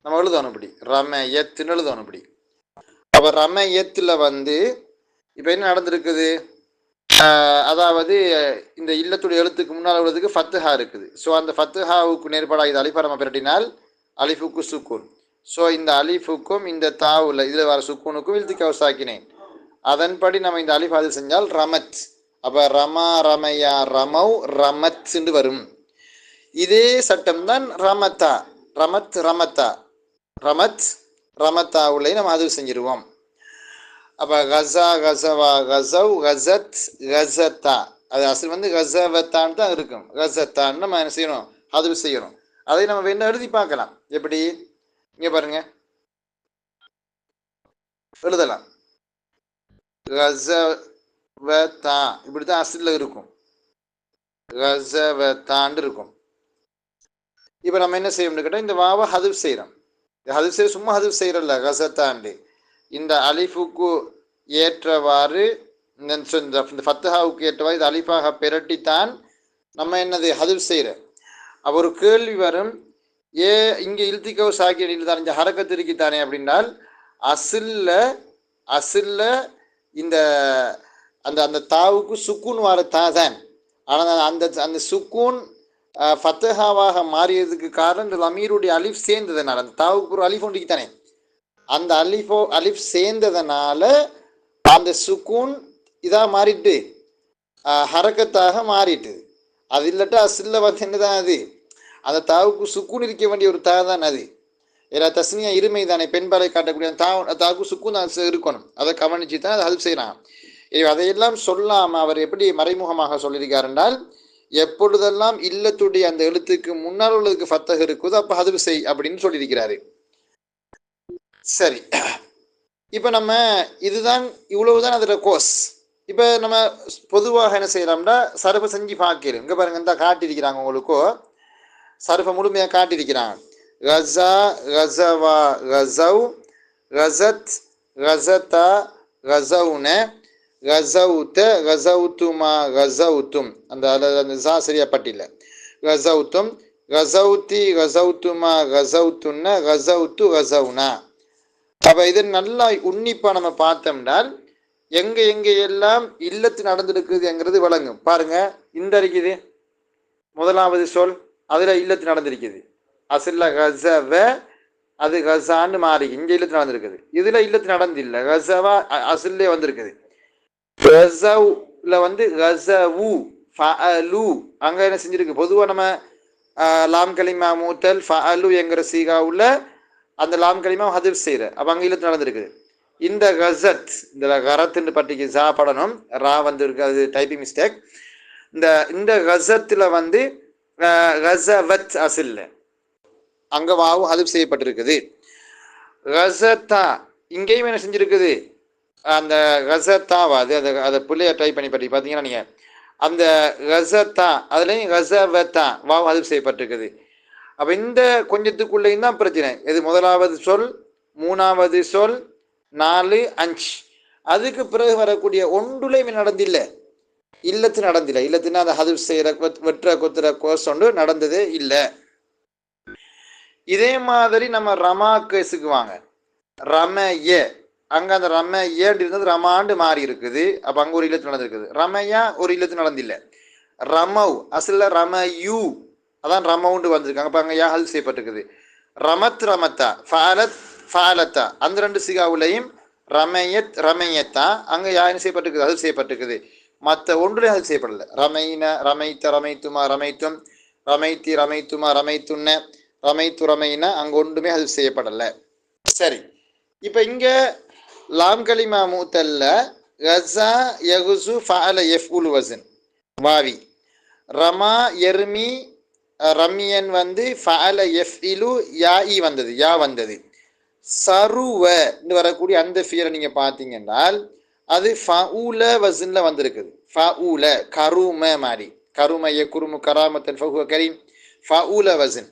Speaker 1: நம்ம எழுதணும் இப்படி ரம யத்துன்னு எழுதணும் இப்படி. அப்போ ரம யத்தில் வந்து இப்போ என்ன நடந்திருக்குது, அதாவது இந்த இல்லத்துடைய எழுத்துக்கு முன்னால் உள்ளதுக்கு ஃபத்துஹா இருக்குது. ஸோ அந்த ஃபத்துஹாவுக்கு நேர்பாடாக இது அலிஃபா நம்ம பிரட்டினால் அலிஃபுக்கு சுக்கூன். ஸோ இந்த அலிஃபுக்கும் இந்த தாவுல இதில் வர சுக்கூனுக்கும் இல்திக்காவ் சாக்கினேன். அதன்படி நம்ம இந்த அலிஃப் அது செஞ்சால் ரமத். அப்போ ரமா ரமையா ரமௌ ரமத்ன்னு வரும். இதே சட்டம் தான் ரமத்தா, ரமத் ரமத்தா, ரமத் ரமத்தாவுலை நம்ம அது செஞ்சிருவோம். அப்போ கசா கசவா கசவ் கசத் கசத்தா, அது அசல் வந்து கசவத்தான்னு தான் இருக்கும். கசத்தான்னு நம்ம என்ன செய்யணும், அது செய்யணும். அதை நம்ம வேணும் எழுதி பார்க்கலாம். எப்படி இங்கே பாருங்க, எழுதலாம் கசவத்தா, இப்படி தான் அசலில் இருக்கும், கசவத்தான்னு இருக்கும். இப்போ நம்ம என்ன செய்யணும்னு கேட்டால் இந்த வாவை ஹதுப் செய்கிறோம். ஹதுப் செய்ய சும்மா ஹதுப் செய்கிறல்ல, கசத்தாண்டு இந்த அலிஃபுக்கு ஏற்றவாறு இந்த ஃபத்துஹாவுக்கு ஏற்றவாறு இது அலிஃபாக பிரட்டித்தான் நம்ம என்னது ஹதுப் செய்கிறோம். அப்போ ஒரு கேள்வி வரும், இங்கே இல்திக்கோ சாக்கியடியில் தான் இந்த ஹரக்கத்து இருக்குத்தானே அப்படின்னால் அசில்ல இந்த அந்த அந்த தாவுக்கு சுக்கூன் வார தான். ஆனால் அந்த சுக்கூன் ஃபத்துஹாவாக மாறியதுக்கு காரணம் இந்த லமீருடைய அலிஃப் சேர்ந்ததுனால, அந்த தாவுக்கு ஒரு அலிஃப் ஒன்றிக்கு தானே, அந்த அலிஃப் சேர்ந்ததுனால அந்த சுக்கூன் இதாக மாறிட்டு ஹரக்கத்தாக மாறிட்டு. அது இல்லாட்டா அசில்ல வந்து என்னதான் அது, அந்த தாவுக்கு சுக்கூன் இருக்க வேண்டிய ஒரு தா தான் அது. ஏன்னா தஸ்னியா இருமை தானே, பெண்பாலை காட்டக்கூடிய தாவுக்கு சுக்கூன் தான் இருக்கணும். அதை கவனிச்சு தான் அதை ஹெல்ப் செய்யலாம். அதையெல்லாம் சொல்லாமல் அவர் எப்படி மறைமுகமாக சொல்லியிருக்கார் என்றால், எப்பொழுதெல்லாம் இல்லத்துடைய அந்த எழுத்துக்கு முன்னால் உள்ளதுக்கு ஃபத்தஹ் இருக்குதோ அப்போ ஹதுப் செய் அப்படின்னு சொல்லியிருக்கிறாரு. சரி, இப்போ நம்ம இதுதான் இவ்வளவுதான் அதில் கோர்ஸ். இப்போ நம்ம பொதுவாக என்ன செய்யலாம்னா சர்ஃபை செஞ்சு பார்க்கிறோம். இங்கே பாருங்க, இந்த காட்டியிருக்கிறாங்க உங்களுக்கோ, சர்ஃபை முழுமையாக காட்டியிருக்கிறாங்க. கஸா கஸவா கஸவ் கஸத் கஸதா கஸவுன கஸவுத்த கஸவுத்துமா கஸவுத்தும், அந்த சா சரியா பட்டில, கஸவுத்தும் கஸவுத்தி கஸவுத்துமா கஸவுத்துன்ன கஸவுத்து கஸவுனா. அப்போ இது நல்லா உன்னிப்பாக நம்ம பார்த்தோம்னால் எங்கே எல்லாம் இல்லத்து நடந்திருக்குதுங்கிறது விளங்கும். பாருங்க, இந்த இருக்குது முதலாவது சொல், அதில் இல்லத்து நடந்திருக்குது. அசில்ல கஸவ, அது கஸான்னு மாறி இங்கே இல்லத்து நடந்திருக்குது. இதில் இல்லத்து நடந்தில்லை, கஸவா அசில்லே வந்திருக்குது. கஸவுல வந்து கஸவு ஃபஅலு, அங்கே என்ன செஞ்சிருக்கு, பொதுவாக நம்ம லாம் கலிமா மூத்தல் ஃபஅலு என்கிற சீகாவுல அந்த லாம் கலிமா ஹதுப் செய்கிற, அப்போ அங்கே இல்லத்து நடந்திருக்குது. இந்த கஸத், இந்த கரத்துன்னு பட்டிக்கு ஜா படணும், ரா வந்துருக்கு, அது டைப்பிங் மிஸ்டேக். இந்த கஸத்தில் வந்து கஸவத் அசில்ல, அங்கே வாவும் ஹதுப் செய்யப்பட்டிருக்குது. கஸத்தா இங்கேயும் என்ன செஞ்சுருக்குது, அந்த கஸத்தாவா அது அதை பிள்ளைய டைப் பண்ணி பற்றி பார்த்தீங்கன்னா நீங்கள் அந்த கஸத்தா அதுலேயும் கஸவத்தா வாவும் ஹதுப் செய்யப்பட்டிருக்குது. அப்போ இந்த கொஞ்சத்துக்குள்ளேயும் தான் பிரச்சனை. இது முதலாவது சொல், மூணாவது சொல், 4, 5, அதுக்கு பிறகு வரக்கூடிய ஒன்றுலையுமே நடந்தில்லை, இல்லத்து நடந்தில்லை. இல்லத்துன்னா அந்த ஹதுப் செய்கிற வெற்ற கொத்துற கோர்ஸ் ஒன்று நடந்ததே இல்லை. இதே மாதிரி நம்ம ரமா கேஸுக்கு வாங்க, ரமய, அங்கே அந்த ரமய இருந்தது ரமாண்டு மாறி இருக்குது. அப்போ அங்கே ஒரு இல்லத்து நடந்திருக்குது. ரமையா ஒரு இல்லத்து நடந்தில்லை. ரமவ் அசல்ல ரமயு, அதான் ரமவுண்டு வந்திருக்காங்க. அப்போ அங்கே யா ஹல் செய்யப்பட்டிருக்குது. ரமத் ரமத்தா, ஃபாலத் ஃபாலத்தா, அந்த 2 சிகாவுலையும் ரமயத் ரமயத்தா, அங்கே யா என்ன செய்யப்பட்டிருக்குது, ஹல் செய்யப்பட்டிருக்குது. மற்ற ஒன்றுலையும் ஹல் செய்யப்படலை. ரமைன ரமைத்த ரமைத்துமா ரமைத்தும், ரமைத்தி ரமைத்துமா ரமைத்துன்ன ரமைத்து ரமைனா, அங்கே ஒன்றுமே ஹல் செய்யப்படலை. சரி, இப்போ இங்கே லாம் கலிமா மூத்தல்ல கஸா யகுசு ஃபஅல யஃப்உல் வஸன் வாவி, ரமா எர்மி ரம்யன் வந்து ஃபஅல யஃப்இலு யாஇ வந்தது, யா வந்தது. சருவ வரக்கூடிய அந்த ஃபியரை நீங்கள் பார்த்தீங்கன்னால் அது ஃபஉல வஸன்ல வந்திருக்குது. ஃபஉல கரும மாதிரி, கரும யகுருமு கராமத்தன் ஃபஹுவ கரீம், ஃபஉல வஸன்.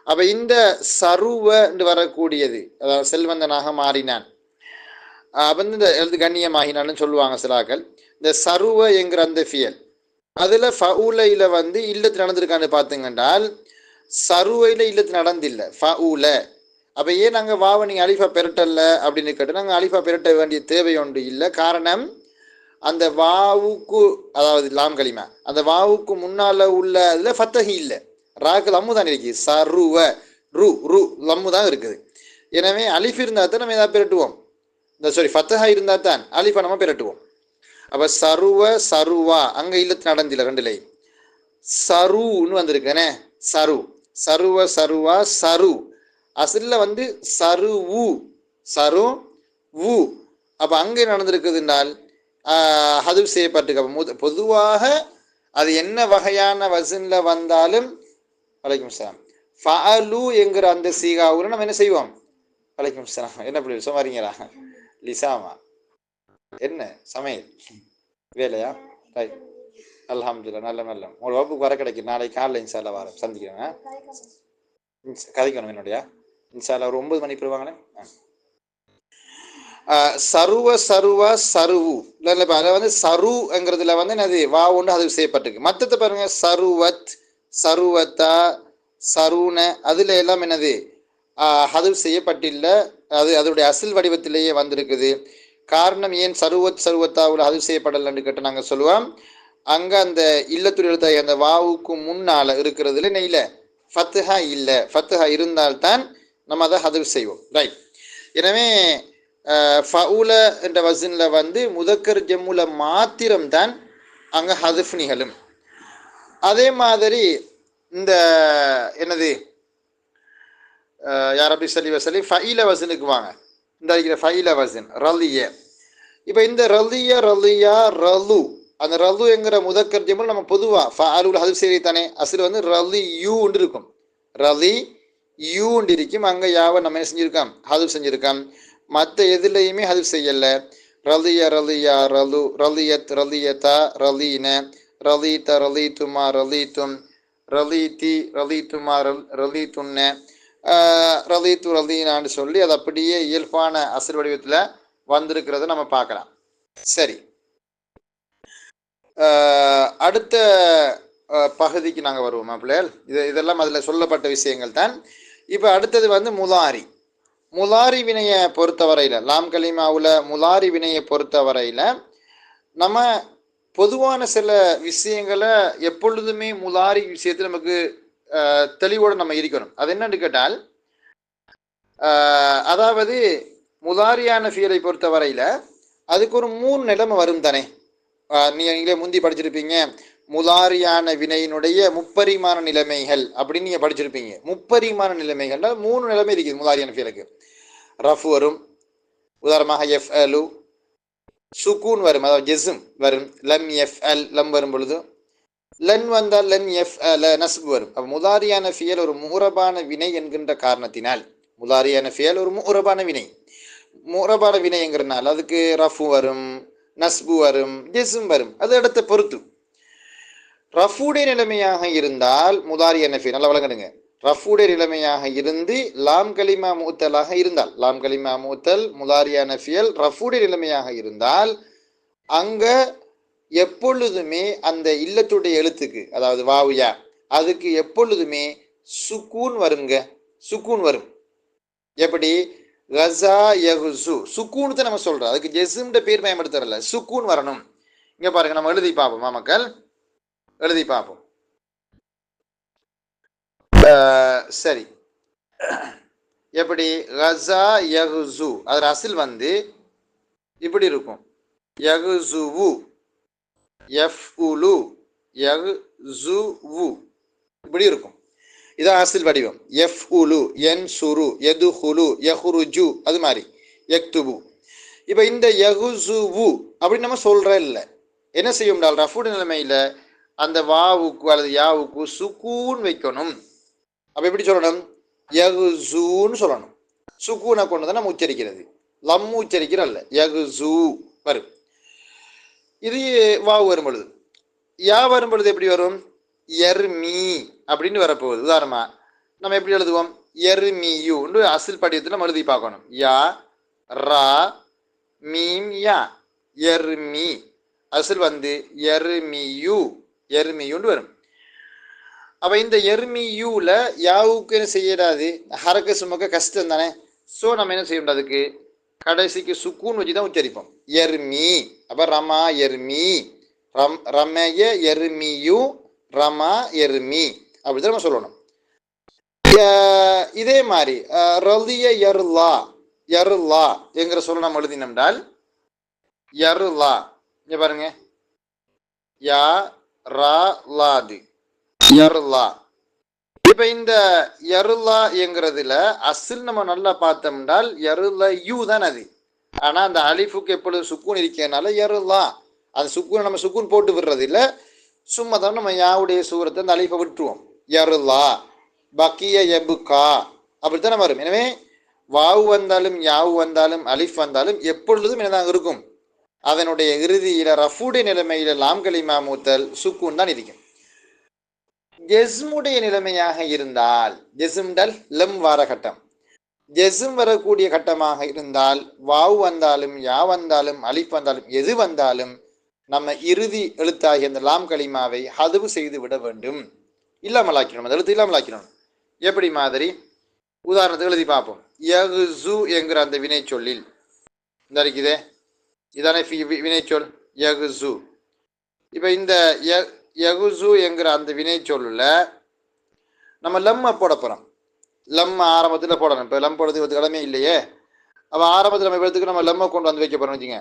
Speaker 1: அப்போ இந்த சருவ வரக்கூடியது, அதாவது செல்வந்தனாக மாறினான், அப்போ இந்த எழுது கண்ணியமாகினான்னு சொல்லுவாங்க சிலாக்கள். இந்த சருவ என்கிற அந்த ஃபியல் அதுல ஃபவுலையில வந்து இல்லத்து நடந்திருக்கான்னு பார்த்தீங்கன்றால் சருவையில இல்லத்து நடந்தில்லை ஃபவுல. அப்ப ஏன் நாங்கள் வாவை நீங்கள் அலிஃபா பெரட்டல்ல அப்படின்னு கேட்டு நாங்கள் அலிஃபா பெரட்ட வேண்டிய தேவை ஒன்று இல்லை. காரணம் அந்த வாவுக்கு, அதாவது லாம் கலிமா, அந்த வாவுக்கு முன்னால உள்ள இதுல ஃபத்தஹி இல்லை, ராக்கு லம்மு தான் இருக்குது. சருவ ரு ரு லம்மு தான் இருக்குது. எனவே அலிஃப் இருந்தால் தான் நம்ம எதாவது பெரட்டுவோம். இந்த சாரி ஃபத்தஹா இருந்தால் தான் அலிஃபா நம்ம பெரட்டுவோம். அப்ப சருவ சருவா அங்க இல்லத்து நடந்தில்லை ரெண்டுலை. சருன்னு வந்திருக்கேனே சரு, சருவ சருவா சரு. அசல்ல வந்து சருவு சரு வு. அப்ப அங்கே நடந்திருக்குது என்றால் ஹதுப் செய்யப்பட்டிருக்கு. பொதுவாக அது என்ன வகையான வசன்ல வந்தாலும் வலைக்கும் சலாம் ஃபஅலு என்கிற அந்த சீகாவுல நம்ம என்ன செய்வோம்? வலைக்கும் சலாம். என்ன அப்படி சொல்லாதீங்களா லிசாமா? என்ன சமையல் வேலையா? ரைட், அல்ஹம்துலில்லாஹ். நல்ல நல்ல உங்களோட வகுப்புக்கு வர கிடைக்கும். நாளைக்கு காலைல இன்ஷா அல்லாஹ் வாரம் சந்திக்கிறேன். கதைக்கணும் என்னுடைய இன்ஷா அல்லாஹ் ஒரு 9 மணி போடுவாங்களே. சருவ சருவா சருவு அதை வந்து சருங்கிறதுல வந்து என்னது வா ஒன்று அது செய்யப்பட்டிருக்கு. மற்றத்தை பாருங்க சருவத் சருவத்தா சருன அதுல எல்லாம் என்னது அது செய்யப்பட்டில்லை. அது அதோடைய அசில் வடிவத்திலேயே வந்திருக்குது. காரணம் ஏன் சருவத் சருவத்தாவில் அது செய்யப்படலன்னு கேட்டு நாங்கள் சொல்லுவோம். அங்க அந்த இல்லத்துறை எழுத்த அந்த வாவுக்கு முன்னால இருக்கிறதுல நெய்ல ஃபத்துஹா இல்லை. ஃபத்துஹா இருந்தால்தான் நம்ம அதை ஹதுவு செய்வோம். ரைட். எனவே ஃபவுல என்ற வசன்ல வந்து முதக்கர் ஜம்முல மாத்திரம்தான் அங்க ஹதுஃப் நிகழும். அதே மாதிரி இந்த என்னது யார் அப்படி சொல்லி வசலி ஃபைல வசனுக்கு வாங்க. இந்த இருக்கிற ஃபைல வசன் ரலிய. இப்போ இந்த ரலிய ரலியா ரலு, அந்த ரலு என்கிற முதக்கர் ஜம்முல நம்ம பொதுவா ஃபஅலுல் ஹதுஃப் செய்தானே அசல் வந்து ரலி யூ ஒன்று இருக்கும். ரலி யூ ஒன்று இருக்கும். அங்க யாவை நம்ம என்ன செஞ்சிருக்கோம்? ஹதுஃப் செஞ்சிருக்கோம். மற்ற எதுலையுமே ஹதுஃப் செய்யல. ரலிய ரலியா ரலு ரலியத் ரலியதா ரலீன ரலீத ரலீதுமா ரலீதும் ரலீதி ரலீதுமா ரலீதுன்ன ரலீத்து ரலீனான்னு சொல்லி அது அப்படியே இயல்பான அசல் வடிவத்தில் வந்திருக்கிறத நம்ம பார்க்கலாம். சரி, அடுத்த பகுதிக்கு நாங்கள் வருவோம் பிள்ளைகள். இதெல்லாம் அதில் சொல்லப்பட்ட விஷயங்கள் தான். இப்போ அடுத்தது வந்து முலாரி. முலாரி வினையை பொறுத்தவரையில் லாம் கலிமாவில் முலாரி வினையை பொறுத்தவரையில் நம்ம பொதுவான சில விஷயங்களை எப்பொழுதுமே முலாரி விஷயத்தில் நமக்கு தெளிவோடு நம்ம இருக்கணும். அது என்னன்னு கேட்டால் அதாவது முலாரியான ஃபீலை பொறுத்தவரையில் அதுக்கு ஒரு 3 நிலைமை வரும் தானே. நீங்களே முந்தி படிச்சிருப்பீங்க முலாரியான வினையினுடைய முப்பரிமாண நிலைமைகள் அப்படின்னு நீங்கள் படிச்சிருப்பீங்க. முப்பரிமாண நிலைமைகள்னா 3 நிலைமை இருக்குது முலாரியான ஃபீலுக்கு. ரஃப் வரும், உதாரணமாக எஃப் அலு, சுக்கூன் வரும், அதாவது ஜெஸ்ம் வரும், லம் எஃப் அல் லம் வரும் பொழுது, லன் வந்தால் லன் எஃப் அல நஸ்பு வரும். அப்போ முலாரியான ஃபியல் ஒரு முஹரபான வினை என்கின்ற காரணத்தினால், முலாரியான ஃபியல் ஒரு முஹரபான வினை, முஹரபான வினைங்கிறனால அதுக்கு ரஃபு வரும், நஸ்பு வரும், ஜெஸ்ம் வரும். அது இடத்தை பொறுத்து. ரஃபுடைய நிலைமையாக இருந்தால் முலாரியான ஃபியல் நல்லா வழங்கிடுங்க. ரஃபுடைய நிலைமையாக இருந்து லாம் கலிமா மூத்தலாக இருந்தால், லாம் கலிமா மூத்தல் முலாரியான ஃபியல் ரஃபுடைய நிலைமையாக இருந்தால் அங்க எப்பொழுதுமே அந்த இல்லத்துடைய எழுத்துக்கு, அதாவது வாவுயா, அதுக்கு எப்பொழுதுமே சுக்கூன் வருங்க. சுக்கூன் வரும். எப்படி? கஸா யகுசு சுக்கூன் தான் நம்ம சொல்றோம். அதுக்கு ஜெஸ்ம்ன்ற பேர் பயன்படுத்துறல, சுக்கூன் வரணும். இங்க பாருங்க, நம்ம எழுதி பார்ப்போம் மக்கள், எழுதி பார்ப்போம். சரி, எப்படி? கஸா யகுசு அதர் அசில் வந்து இப்படி இருக்கும். யகுசுவு யஃப்உலு யகுசுவு இப்படி இருக்கும். இதான் அசில் வடிவம். யஃப்உலு யன்சுரு யதுஹுலு யஹ்ருஜு அது மாதிரி யக்துபு. இப்போ இந்த யகுசுவு அப்படின்னு நம்ம சொல்ற இல்லை. என்ன செய்யும்னால் ரஃபுடைய நிலைமையில் அந்த வாவுக்கு அல்லது யாவுக்கு சுக்கூன் வைக்கணும். அப்போ எப்படி சொல்லணும்? யகுசூன்னு சொல்லணும். சுக்கூனை கொண்டு தான் நம்ம உச்சரிக்கிறது. லம்மு உச்சரிக்கிற அல்ல, யகுசூ வரும். இது வாவு வரும் பொழுது. யா வரும் பொழுது எப்படி வரும்? எர்மி அப்படின்னு வரப்போகுது. உதாரணமா நம்ம எப்படி எழுதுவோம்? எர்மியு அசில் படிவத்தில் நம்ம எழுதி பார்க்கணும். யா ரா மீம் யா எர்மி. அசில் வந்து எர்மியு எர்மியுன்னு வரும். அப்போ இந்த எர்மியூல யாவுக்கு என்ன செய்யறாது, ஹரக்க சுமக்க கஷ்டம் தானே. ஸோ நம்ம என்ன செய்யணும், அதுக்கு கடைசிக்கு சுக்கூன் வச்சு தான் உச்சரிப்போம். எர்மி. அப்போ ரமா எர்மி, ரமய எர்மியு, ரமா எர்மி, அப்படிதான் நம்ம சொல்லணும். இதே மாதிரி ரலிய யருலா, யருலா என்கிற சொல்ல நம்ம எழுதினோம்னால் யருலா, இங்க பாருங்க, யா ரா லாது, யருலா. இப்ப இந்த யருலா என்கிறதுல அசில் நம்ம நல்லா பார்த்தோம்னால் யருல யூ தான் அது. ஆனா அந்த அலிஃபுக்கு எப்பொழுது சுக்கூன் இருக்கனால யருலா, அந்த சுக்கூன் நம்ம சுக்கூன் போட்டு விடுறது இல்லை, சும்மா தான் நம்ம யாவுடைய சூரத்தை அந்த அலிஃபை விட்டுருவோம். யருலா, பக்கிய எபுகா, அப்படித்தானே வரும். எனவே வாவு வந்தாலும் யாவு வந்தாலும் அலிஃப் வந்தாலும் எப்பொழுதும் என்னதான் இருக்கும், அதனுடைய இறுதியில ரஃபுடைய நிலைமையில லாம் கலிமா மூத்தல் சுக்கூன் தான் இருக்கும். ஜெஸ்முடைய நிலைமையாக இருந்தால், ஜெஸ்ம்டல் லம் வார கட்டம், ஜெஸ்ம் வரக்கூடிய கட்டமாக இருந்தால் வாவு வந்தாலும் யா வந்தாலும் அலிஃப் வந்தாலும் எது வந்தாலும் நம்ம இறுதி எழுத்தாகிய அந்த லாம் கலிமாவை ஹதுவு செய்து விட வேண்டும், இல்லாமல் ஆக்கணும், அந்த எழுத்து இல்லாமல் ஆக்கணும். எப்படி மாதிரி உதாரணத்துக்கு எழுதி பார்ப்போம். யகுசு என்கிற அந்த வினை சொல்லில் இந்த இருக்குதே, இதானே வினைச்சொல் யகுசு. இப்போ இந்த யகுசு என்கிற அந்த வினை சொல்ல நம்ம லம்மை போட போகிறோம். லம் ஆரம்பத்தில் போடணும். இப்போ லம் போடுறதுக்கு கடமை இல்லையே. அப்போ ஆரம்பத்தில் நம்ம எடுத்துக்கு நம்ம லம்மை கொண்டு வந்து வைக்க போகிறோம் வச்சுங்க.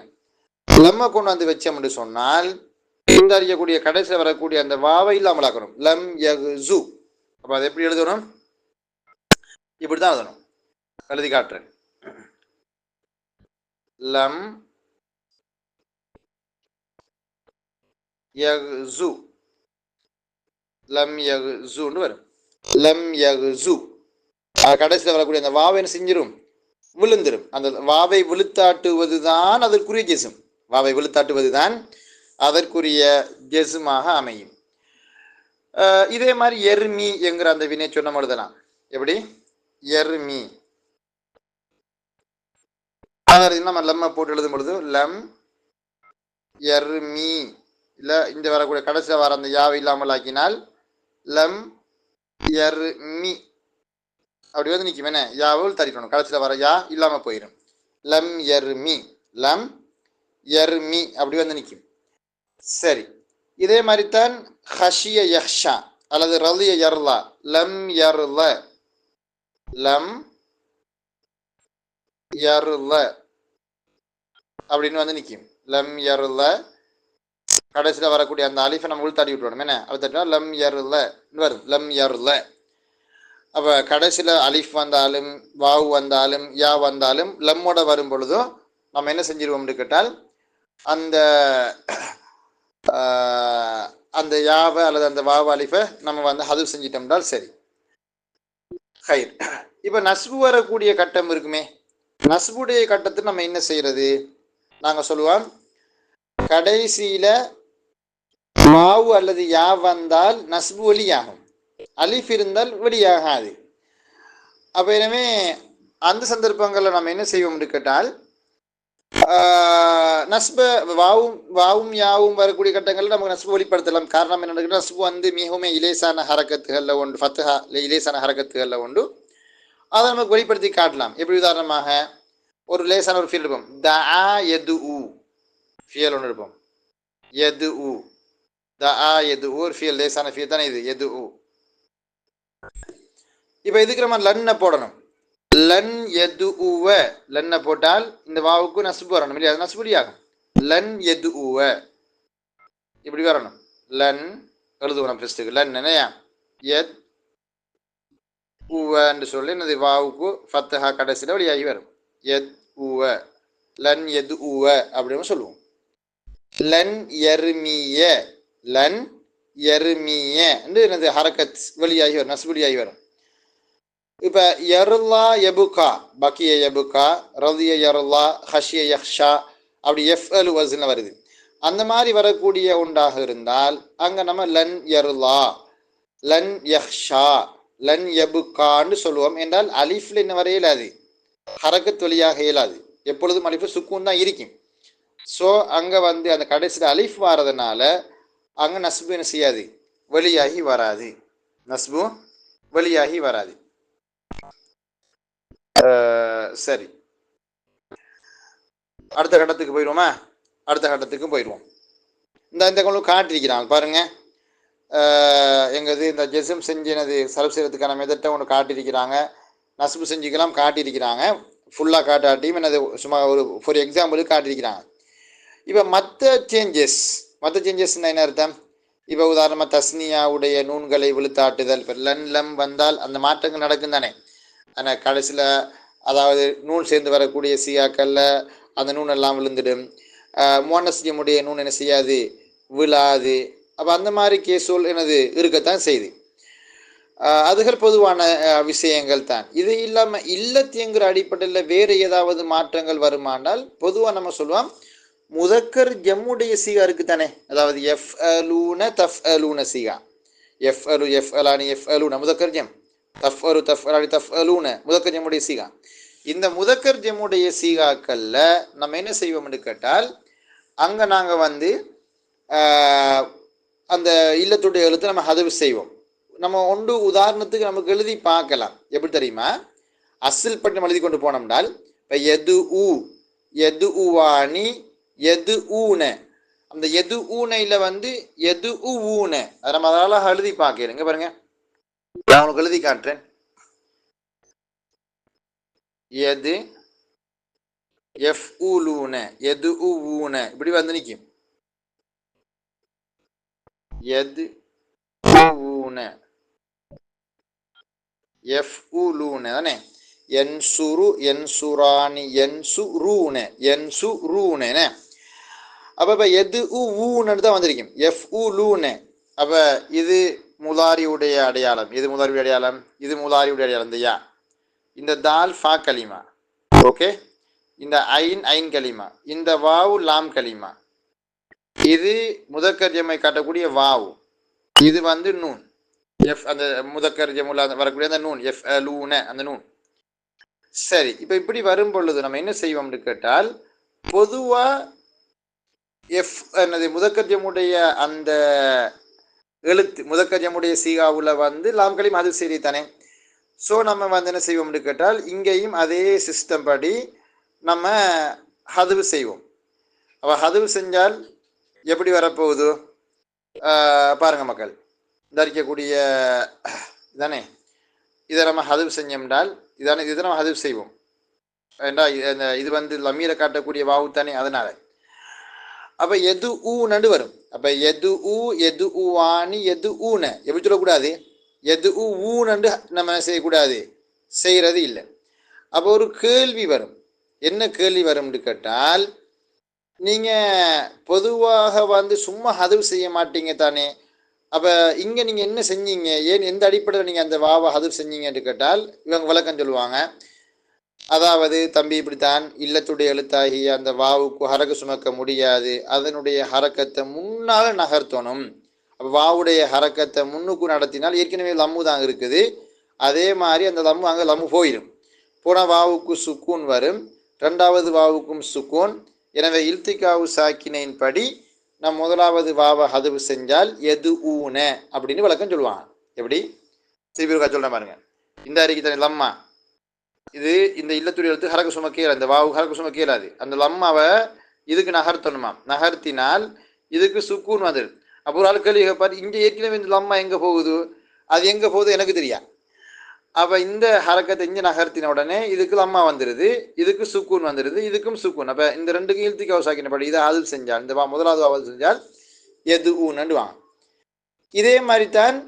Speaker 1: லம்மை கொண்டு வந்து வச்சோம்னு சொன்னால் இந்த அறியக்கூடிய கடைசியில் வரக்கூடிய அந்த வாவை இல்லாமல் ஆக்கணும். லம் யகுசு. அப்போ அதை எப்படி எழுதணும், இப்படி தான் எழுதணும். எழுதி காட்டுறேன். லம் யகுசு, லம் யகுசுன்னு வரும். லம் யகுசு கடைசியில் வரக்கூடிய அந்த வாவை செஞ்சிடும், விழுந்துடும். அந்த வாவை விழுத்தாட்டுவது தான் அதற்குரிய ஜெசும். வாவை விழுத்தாட்டுவது தான் அதற்குரிய ஜெசுமாக அமையும். இதே மாதிரி எர்மி என்கிற அந்த வினை சொன்ன எழுதலாம். எப்படி எர்மி, நம்ம லம்மை போட்டு எழுதும் பொழுது லம் எர்மி, இல்லை இந்த வரக்கூடிய கடைசியில் வர அந்த யாவை இல்லாமல் ஆக்கினால் லம் எர்மி, அப்படி வந்து நிற்கும். என்ன யாவில் தரிக்கணும், கடைசியில் வர யா இல்லாமல் போயிடும். லம் எர்மி, லம் எர்மி அப்படி வந்து நிற்கும். சரி, இதே மாதிரி தான் ஹஷிய யஹ்ஷா அல்லது ரலிய யர்லா, லம் யர்ல, லம் யர்ல அப்படின்னு வந்து நிற்கும். லம் யர்ல கடைசியில் வரக்கூடிய அந்த அலிஃபை நம்ம உள்தாடி விட்டுறோம். என்ன அது தட்டினா லம் யர்ல வரும், லம் யர்ல. அப்போ கடைசியில் அலிஃப் வந்தாலும் வாவு வந்தாலும் யா வந்தாலும் லம்மோட வரும் பொழுதும் நம்ம என்ன செஞ்சிருவோம்னு கேட்டால் அந்த அந்த யாவை அல்லது அந்த வாவு அலிஃபை நம்ம வந்து ஹது செஞ்சிட்டோம்னால் சரி. ஹைர். இப்போ நஸ்பு வரக்கூடிய கட்டம் இருக்குமே, நஸ்புடைய கட்டத்தில் நம்ம என்ன செய்யறது, நாங்கள் சொல்லுவோம் கடைசியில் வாவு அல்லது யா வந்தால் நஸ்பு வெளியாகும், அலிஃப் இருந்தால் வெளியாகாது. அப்போ எனவே அந்த சந்தர்ப்பங்களில் நம்ம என்ன செய்வோம்னு கேட்டால் நஸ்ப வாவும் யாவும் வரக்கூடிய கட்டங்களில் நமக்கு நஸ்பு வெளிப்படுத்தலாம். காரணம் என்ன, நஸ்பு வந்து மிகவும் இலேசான ஹரக்கத்துகளில் ஒன்று, ஃபத்ஹா இலேசான ஹரக்கத்துகளில் ஒன்று, அதை நமக்கு வெளிப்படுத்தி காட்டலாம். எப்படி உதாரணமாக ஒரு லேசான ஒரு ஃபீல் இருப்போம், த ஆ எது ஊ ஃபியல் ஒன்று இருப்போம், எது ஊ, த ஆ எது ஊ ஒரு ஃபியல், லேசான ஃபியல் தானே இது, எது ஊ. இப்போ இதுக்கு நம்ம லன்னை போடணும். லன் எது ஊவ, லன்னை போட்டால் இந்த வாவுக்கு நஸ்பு வரணும் இல்லையா, அது நஸ்புடி ஆகும். லன் எது ஊவ இப்படி வரணும். லன் எழுதுவோம் ஃபஸ்ட்டுக்கு, லன் என்னையா எத் ஊவன்னு சொல்லி என்னது வாவுக்கு ஃபத்ஹா கடைசியில் வெளியாகி வரும், எத் ஊவ, லன் எது ஊவ அப்படின்னு சொல்லுவோம். லன் எர்மிய, லன் எர்மிய என்னது ஹரக்கத் வெளியாகி வரும், நஸ்பு வெளியாகி வரும். இப்போ யருல்லா எபுகா, பக்கிய எபுகா, ரலிய யருல்லா, ஹஷிய யஹ்ஷா அப்படி எஃப்அல் வஸ்ல வருது. அந்த மாதிரி வரக்கூடிய உண்டாக இருந்தால் அங்கே நம்ம லன் யருல்லா, லன் யஹ்ஷா, லன் எபுகான்னு சொல்லுவோம். என்றால் அலிஃப்ல இன்ன வரைய இயலாது, ஹரக்கத் வழியாக இயலாது, எப்பொழுதும் அலிஃபு சுக்கூன் தான் இருக்கும். ஸோ அங்கே வந்து அந்த கடைசியில் அலிஃப் வாரதுனால அங்கே நஸ்பு என்ன செய்யாது, வெளியாகி வராது. நஸ்பு வெளியாகி வராது. சரி, அடுத்த கட்டத்துக்கு போயிடுவோமா? அடுத்த கட்டத்துக்கு போயிடுவோம். இந்த கொண்டு காட்டியிருக்கிறாங்க பாருங்க. எங்கது இந்த ஜெசம் செஞ்சினது சர்வ் செய்யறதுக்கான மெதட்டை ஒன்று காட்டியிருக்கிறாங்க. நஸ்பு செஞ்சுக்கலாம் காட்டியிருக்கிறாங்க. ஃபுல்லாக காட்டாட்டியும் என்னது சும்மா ஒரு ஃபார் எக்ஸாம்பிளுக்கு காட்டியிருக்கிறாங்க. இப்போ மற்ற சேஞ்சஸ்னா என்ன அர்த்தம்? இப்போ உதாரணமாக தஸ்னியாவுடைய நூன்களை விழுத்தாட்டுதல், இப்போ லம் வந்தால் அந்த மாற்றங்கள் நடக்கும் தானே. ஆனால் கடைசியில் அதாவது நூன் சேர்ந்து வரக்கூடிய சியாக்களில் அந்த நூன் எல்லாம் விழுந்துடும். மோனஸ்யமுடைய நூன் என்ன செய்யாது, விழாது. அப்போ அந்த மாதிரி கேசோல் என்னது இருக்கத்தான் செய்யுது. அதுகள் பொதுவான விஷயங்கள் தான். இது இல்லாமல் இல்லத்தியங்கிற அடிப்படையில் வேறு ஏதாவது மாற்றங்கள் வருமானால் பொதுவாக நம்ம சொல்லுவோம் முதக்கர் ஜம்முடைய சீகா இருக்கு தானே. அதாவது எஃப் அலூன தஃப் அலூன சீகா, எஃப் அலு எஃப் அலானி எஃப் அலூன முதக்கர் ஜம், தஃப் அலு தஃப் அலானி தஃப் அலூன முதக்கர் ஜம்முடைய சீகா. இந்த முதக்கர் ஜம்முடைய சீகாக்கள்ல நம்ம என்ன செய்வோம்னு கேட்டால் அங்கே நாங்கள் வந்து அந்த இல்லத்துடைய எழுத்து நம்ம ஹதவு செய்வோம். நம்ம ஒன்று உதாரணத்துக்கு நமக்கு எழுதி பார்க்கலாம். எப்படி தெரியுமா? அசில் பட்டு நம்ம எழுதி கொண்டு போனோம்னால் இப்போ எது உவானி எது ஊன, அந்த எது ஊனையில் வந்து எது ஊன அதை நம்ம அதெல்லாம் எழுதி பார்க்கிறேங்க. பாருங்க, நான் உங்களுக்கு எழுதி காட்டுறேன். எது எஃப் ஊலூன எது ஊன இப்படி வந்து நிற்கும். எது ஊன எஃப் ஊலூன தானே. என்சுரு என்சுரானி என்சுரூன என்சுரூன. அப்போ இப்போ எது ஊன்னு தான் வந்திருக்கும், எஃப் ஊலூன. அப்போ இது முலாரியுடைய அடையாளம், இது முலாரியுடைய அடையாளம், இது முலாரியுடைய அடையாளம். இந்த யா, இந்த தால் ஃபா கலிமா, ஓகே. இந்த ஐன் கலிமா, இந்த வாவு லாம் கலிமா, இது முதக்கர் ஜம்மை காட்டக்கூடிய வாவு, இது வந்து நூன் எஃப், அந்த முதக்கர் ஜம்முல வரக்கூடிய அந்த நூன் எஃப் லூன அந்த நூன். சரி, இப்போ இப்படி வரும் பொழுது நம்ம என்ன செய்வோம்னு கேட்டால் பொதுவாக எஃப் என்னது முதக்கர் ஜம்முடைய அந்த எழுத்து முதக்கர் ஜம்முடைய சீகாவில் வந்து லாம் கலிமா அது சரி தானே. ஸோ நம்ம வந்து என்ன செய்வோம்னு கேட்டால் இங்கேயும் அதே சிஸ்டம் படி நம்ம ஹதுவு செய்வோம். அப்போ ஹதுவு செஞ்சால் எப்படி வரப்போகுது பாருங்க மக்கள். இந்த இருக்கக்கூடிய தானே இதை நம்ம ஹதுவு செஞ்சோம்னால் இதானே, இதை நம்ம ஹதுவு செய்வோம். ஏண்டா இது வந்து லமீரை காட்டக்கூடிய வாவு தானே, அதனால. அப்போ எது ஊனண்டு வரும். அப்போ எது ஊவானி எது ஊன எப்படி சொல்லக்கூடாது, எது ஊனண்டு நம்ம செய்யக்கூடாது, செய்கிறது இல்லை. அப்போ ஒரு கேள்வி வரும். என்ன கேள்வி வரும்னு கேட்டால் நீங்கள் பொதுவாக வந்து சும்மா ஹதுவு செய்ய மாட்டீங்க தானே. அப்போ இங்கே நீங்கள் என்ன செஞ்சீங்க, ஏன் எந்த அடிப்படையில் நீங்கள் அந்த வாவை ஹதுவு செஞ்சீங்கன்னு கேட்டால் இவங்க விளக்கம் சொல்லுவாங்க. அதாவது தம்பி இப்படித்தான் இல்லத்துடைய எழுத்தாகி அந்த வாவுக்கு ஹரக்க சுமக்க முடியாது, அதனுடைய ஹரக்கத்தை முன்னால் நகர்த்தணும். அப்போ வாவுடைய ஹரக்கத்தை முன்னுக்கு நடத்தினால் ஏற்கனவே லம்மு தான் இருக்குது, அதே மாதிரி அந்த லம்மு அங்கே லம்மு போயிடும். போன வாவுக்கு சுக்கூன் வரும், ரெண்டாவது வாவுக்கும் சுக்கூன். எனவே இல்திகாவு சாக்கினின் படி நம்ம முதலாவது வாவை ஹதுவு செஞ்சால் எது ஊன அப்படின்னு விளக்கம் சொல்லுவாங்க. எப்படி சிபிருக்கா சொல்கிறேன் பாருங்க. இந்த அறிக்கை தானே லம்மா, இது இந்த இல்லத்துடைய எழுத்து ஹரக்க சுமக்க இயலாது, இந்த வாவு ஹரக்க சுமக்க இயலாது. அந்த லம்மாவை இதுக்கு நகர்த்தணுமா, நகர்த்தினால் இதுக்கு சுக்கூன் வந்துடும். அப்போ ஒரு ஆள் கேள்வி கேட்பார், இங்கே ஏற்கனவே இந்த லம்மா எங்கே போகுது, அது எங்கே போகுது எனக்கு தெரியாது. அப்போ இந்த ஹரக்கத்தை இங்கே நகர்த்தின உடனே இதுக்கு லம்மா வந்துடுது, இதுக்கு சுக்கூன் வந்துடுது, இதுக்கும் சுக்கூன். அப்போ இந்த ரெண்டுக்கும் இல்திகாவு சாக்கினபடி இதை ஆதல் செஞ்சால், இந்த முதலாவது ஆவல் செஞ்சால் எது ஊனண்டு வாங்க. இதே மாதிரி தான்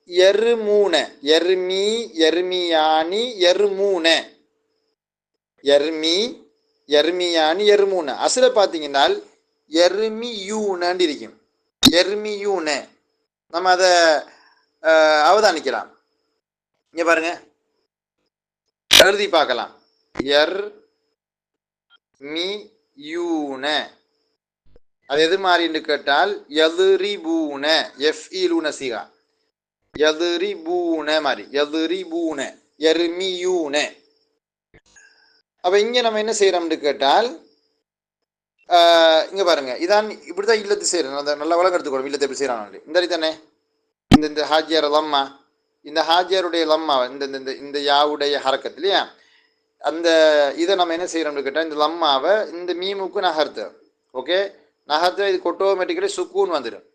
Speaker 1: எருமூன எர்மி எர்மியானி எருமூன எர்மி எர்மியானி எருமூன. அசில பார்த்தீங்கன்னா எர்மியூனண்டு இருக்கும், எர்மியூன. நம்ம அதை அவதானிக்கலாம். இங்கே பாருங்க, எழுதி பார்க்கலாம். எர் மி யூன அது எது மாதிரின்னு கேட்டால் எதிரிபூன எஃப் ஈலூன சீகா, எதிரிபூன மாதிரி எதிரிபூன எர்மியூன. அப்போ இங்கே நம்ம என்ன செய்கிறோம்னு கேட்டால் இங்க பாருங்க, இதான் இப்படிதான் இல்லத்து செய்யறேன். அந்த நல்ல வழக்கம் எடுத்துக்கணும். இல்லத்தை எப்படி செய்யறாங்க இந்த தானே, இந்த ஹாஜியார் லம்மா, இந்த ஹாஜியாருடைய லம்மா இந்த இந்த இந்த யாவுடைய ஹரக்கத் இல்லையா, அந்த இதை நம்ம என்ன செய்யறோம்னு கேட்டால் இந்த லம்மாவை இந்த மீமுக்கு நகர்த்து. ஓகே, நகர்த்து இதுக்கு ஆட்டோமேட்டிக்கலி சுக்கூன் வந்துடும்.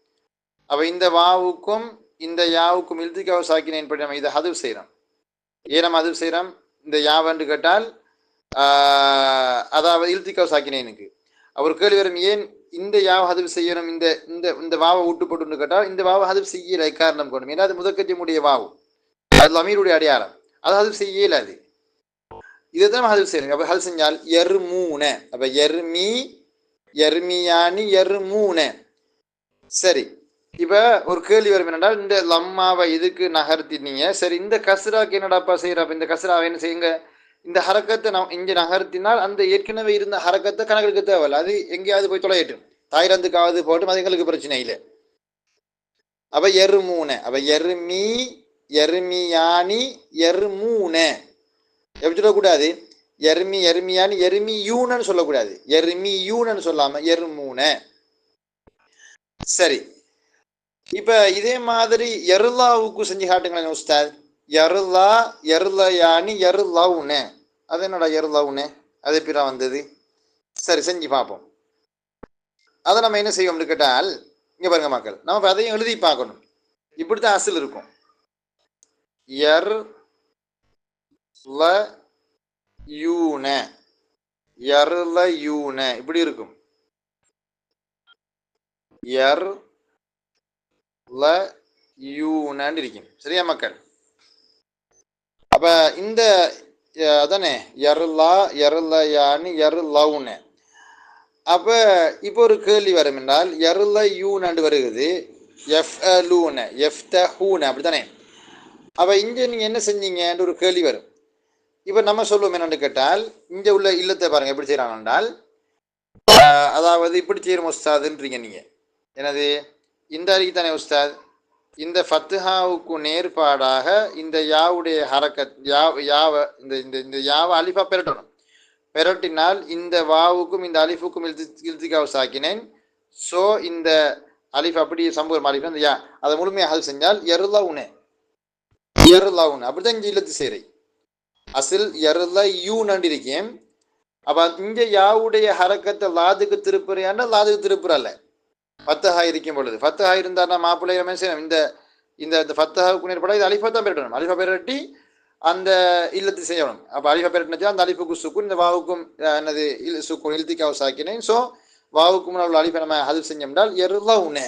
Speaker 1: அப்போ இந்த வாவுக்கும் இந்த யாவுக்கும் இல்திகாவை சாக்கினேன் படி நம்ம இதை ஹதுப் செய்கிறோம். ஏன் நம்ம ஹதுப் செய்கிறோம் இந்த யாவன்று கேட்டால் அதாவது இல்திகாவை சாக்கினேனுக்கு அவர் கேள்வி வரும், ஏன் இந்த யாவை ஹதுப் செய்யணும், இந்த இந்த இந்த வாவை விட்டு போட்டுன்னு கேட்டால் இந்த வாவை ஹதுப் செய்யலை காரணம் கொண்டும். ஏன்னா அது முதற்கத்தியுடைய வாவு, அது அமீருடைய அடையாளம், அது ஹதுப் செய்யல. அது இதை தான் ஹதுப் செய்யணும். அப்போ ஹது செஞ்சால் எர்மூன, அப்போ எர்மி எர்மியானி எர்மூன. சரி, இப்போ ஒரு கேள்வி வரும் என்னென்றால் இந்த லம்மாவை இதுக்கு நகர்த்தினீங்க, சரி இந்த கஸ்ராக்கு என்னடாப்பா செய்யறப்ப இந்த கஸ்ராவை என்ன செய்யுங்க, இந்த ஹரக்கத்தை இங்கே நகர்த்தினால் அந்த ஏற்கனவே இருந்த ஹரக்கத்தை கணக்கெடுக்க தேவையில்லை, அது எங்கேயாவது போய் தொலையட்டும், தாய்லாந்துக்காவது போட்டும், அது எங்களுக்கு பிரச்சனை இல்லை. அப்போ எருமூன, அப்போ எருமி எருமியானி எருமூன எப்படி சொல்லக்கூடாது, எருமி எருமியானி எருமி யூனன்னு சொல்லக்கூடாது, எருமி யூனன்னு சொல்லாம எருமூன. சரி, இப்ப இதே மாதிரி எருலாவுக்கு செஞ்சு காட்டுங்களேன் உஸ்தாத். எருலா எருலயானி எருலவுன, அது என்னடா எருலவுன, அது பிற வந்தது. சரி, செஞ்சு பார்ப்போம். அதை நம்ம என்ன செய்வோம்னு கேட்டால் இங்க பாருங்க மக்கள், நம்ம அதையும் எழுதி பார்க்கணும். இப்படித்தான் அசல் இருக்கும். எர் ல யூன எர்ல யூன இப்படி இருக்கும். எர் ல யூனன்னு இருக்கும். சரியா மக்கள்? அப்ப இந்த அதானே எருலா எருலயானி எருலவுன. அப்ப இப்போ ஒரு கேள்வி வரும் என்றால் எருல யூனண்டு வருகிறது, எஃப்அலூன எஃப்தஹூன அப்படித்தானே. அப்ப இங்க நீங்க என்ன செஞ்சீங்கன்ற ஒரு கேள்வி வரும். இப்ப நம்ம சொல்லுவோம் என்னன்னு கேட்டால் இங்க உள்ள இல்லத்தை பாருங்க எப்படி செய்யறாங்க என்றால், அதாவது இப்படி செய்யணும் உஸ்தாதுன்றீங்க நீங்க. எனது இந்த அறிக்கை தானே உஸ்தாத், இந்த ஃபத்ஹாவுக்கு நேர்பாடாக இந்த யாவுடைய ஹரக்கத் யாவ இந்த இந்த இந்த யாவை அலிஃபா பெரட்டணும். பெரட்டினால் இந்த வாவுக்கும் இந்த அலிஃபுக்கும் இல்திகாவை சாக்கினேன். ஸோ இந்த அலிஃப் அப்படியே சம்பவம் அலிஃப் அந்த யா அதை முழுமையாக ஹல் செஞ்சால் எருலவுன எருலவுன அப்படிதான் இங்கே இல்லத்து சேரை அசில் எருல யூ நண்டு இருக்கேன். அப்போ இங்கே யாவுடைய ஹரக்கத்தை லாதுக்கு திருப்புறையாண்டா லாதுக்கு திருப்புறல்ல, ஃபத்தஹா இருக்கும் பொழுது. ஃபத்தஹா இருந்தால் மாப்பிள்ளை என்ன செய்யணும், இந்த இந்த ஃபத்தஹாவுக்கு நேர்பட இது அலிஃபா தான் பெரட்டணும். அலிஃபா பெரட்டி அந்த இல்லத்து செய்யணும். அப்போ அலிஃபா பெரட்டினா அந்த அலிஃபுக்கு சுக்குன், இந்த வாவுக்கும் என்னது சுக்குன் இல்திகாவை சாக்கினேன். ஸோ வாவுக்கும் உள்ள அலிஃபை நம்ம அது செஞ்சோம்னால் எருலவுன.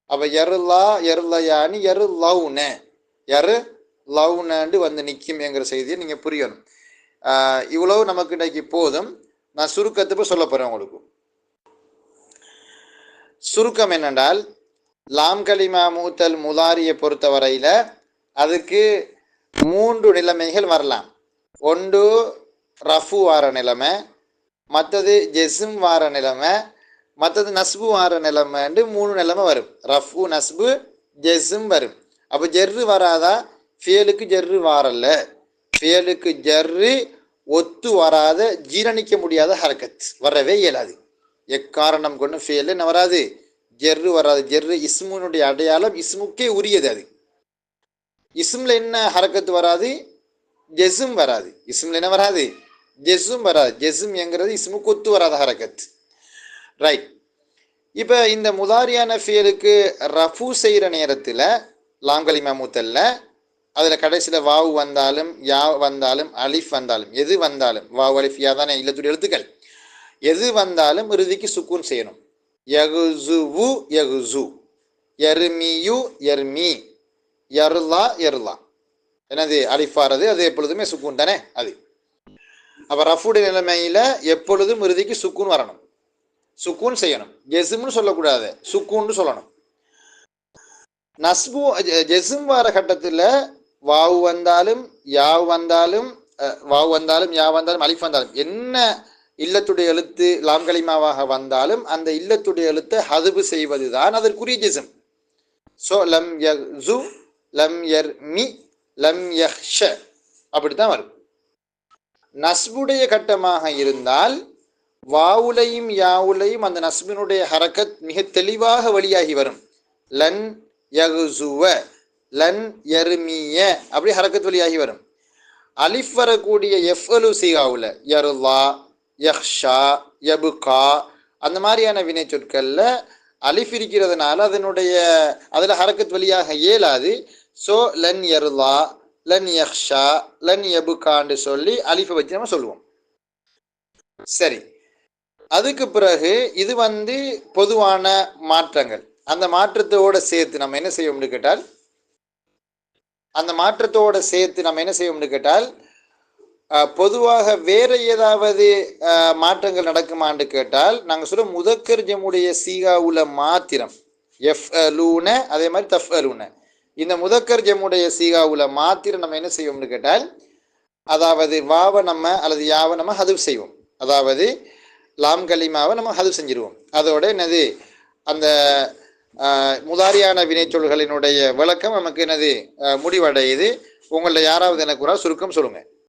Speaker 1: அப்போ எருலா எருலயானி எருலவுன எரு லவுனண்டு வந்து நிற்கும் என்கிற செய்தியை நீங்கள் புரியணும். இவ்வளவு நமக்கு இன்றைக்கு போதும். நான் சுருக்கத்தை சொல்ல போகிறேன் உங்களுக்கு. சுருக்கம் என்னென்றால், லாம் கலிமா மூத்தல் முலாரியை பொறுத்த வரையில் அதுக்கு 3 நிலைமைகள் வரலாம். ஒன்று ரஃபு வார நிலைமை, மற்றது ஜெஸ்ம் வார நிலைமை, மற்றது நஸ்பு வார நிலைமைண்டு 3 நிலைமை வரும். ரஃபு நஸ்பு ஜெஸ்ம் வரும். அப்போ ஜெர்ரு வராதா, ஃபியலுக்கு ஜெர்ரு வாரல்ல, ஃபியலுக்கு ஜெர்ரு ஒத்து வராத ஜீரணிக்க முடியாத ஹரக்கத் வரவே இயலாது. எக்காரணம் கொண்டு ஃபியல் என்ன வராது, ஜெர்ரு வராது. ஜெர்ரு இஸ்முனுடைய அடையாளம், இஸ்முக்கே உரியது. அது இஸ்மில் என்ன ஹரக்கத்து வராது, ஜெசும் வராது. இஸ்மில் என்ன வராது, ஜெசும் வராது. ஜெசும் என்கிறது இஸ்முக்கு ஒத்து வராத ஹரக்கத். ரைட். இப்போ இந்த முதாரியான ஃபியலுக்கு ரஃபு செய்கிற நேரத்தில் லாங்கலிமா மூத்தல்ல அதில் கடைசியில் வாவு வந்தாலும் யா வந்தாலும் அலிஃப் வந்தாலும் எது வந்தாலும் வாவு அலிஃப் யா தானே இல்லத்துடைய எழுத்துக்கள், எது வந்தாலும் இறுதிக்கு சுக்கூன் செய்யணும். யகுசுவு யகுசு, எர்மியு எர்மி, எருலா எருலா. என்னது அலிஃபாரது, அது எப்பொழுதுமே சுக்கூன் தானே அது. அப்போ ரஃபுடைய நிலைமையில் எப்பொழுதும் இறுதிக்கு சுக்கூன் வரணும், சுக்கூன் செய்யணும். ஜெசும்னு சொல்லக்கூடாது, சுக்கூன்னு சொல்லணும். நஸ்பு ஜெசும் வார கட்டத்தில் வாவு வந்தாலும் யாவு வந்தாலும் வாவு வந்தாலும் யா வந்தாலும் அலிஃப் வந்தாலும் என்ன இல்லத்துடைய எழுத்து லாம் கலிமாவாக வந்தாலும் அந்த இல்லத்துடைய எழுத்தை ஹதுபு செய்வது தான் அதற்குரிய ஜெசும். ஸோ லம் யக்ஸு லம் யர்மி லம் யஹ்ஷ அப்படித்தான் வரும். நஸ்புடைய கட்டமாக இருந்தால் வாவுலையும் யாவுலையும் அந்த நஸ்பினுடைய ஹரக்கத் மிக தெளிவாக வெளியாகி வரும். லன் யகுசுவ, லன் யர்மிய, அப்படி ஹரக்கத் வெளியாகி வரும். அலிஃப் வரக்கூடிய எஃப்அலு சீகாவுல யருல்லா, யஹ்ஷா, யபுகா அந்த மாதிரியான வினை சொற்களில் அலிஃப் இருக்கிறதுனால அதில் ஹரக்கத் வழியாக இயலாது. ஸோ லன் யருல்லா, லன் யஹ்ஷா, லன் யபுகான்னு சொல்லி அலிஃபை வச்சு நம்ம சொல்லுவோம். சரி, அதுக்கு பிறகு இது பொதுவான மாற்றங்கள். அந்த மாற்றத்தோடு சேர்த்து நம்ம என்ன செய்வோம்னு கேட்டால் பொதுவாக வேற ஏதாவது மாற்றங்கள் நடக்குமான்னு கேட்டால் நாங்கள் சொல்ல முதக்கர் ஜமுடைய சீகாவுல மாத்திரம் எஃப்அலூன, அதே மாதிரி தஃப்அலூன, இந்த முதக்கர் ஜமுடைய சீகாவுல மாத்திரம் நம்ம என்ன செய்வோம்னு கேட்டால் அதாவது வாவை நம்ம அல்லது யாவை நம்ம ஹதுஃப் செய்வோம். அதாவது லாம் கலிமாவை நம்ம ஹதுஃப் செஞ்சிருவோம். அதோட என்னது அந்த முதாரியான வினைச்சொல்களினுடைய விளக்கம் நமக்கு என்னது முடிவடையுது. உங்களில் யாராவது எனக்கு ஒரு சுருக்கம் சொல்லுங்க.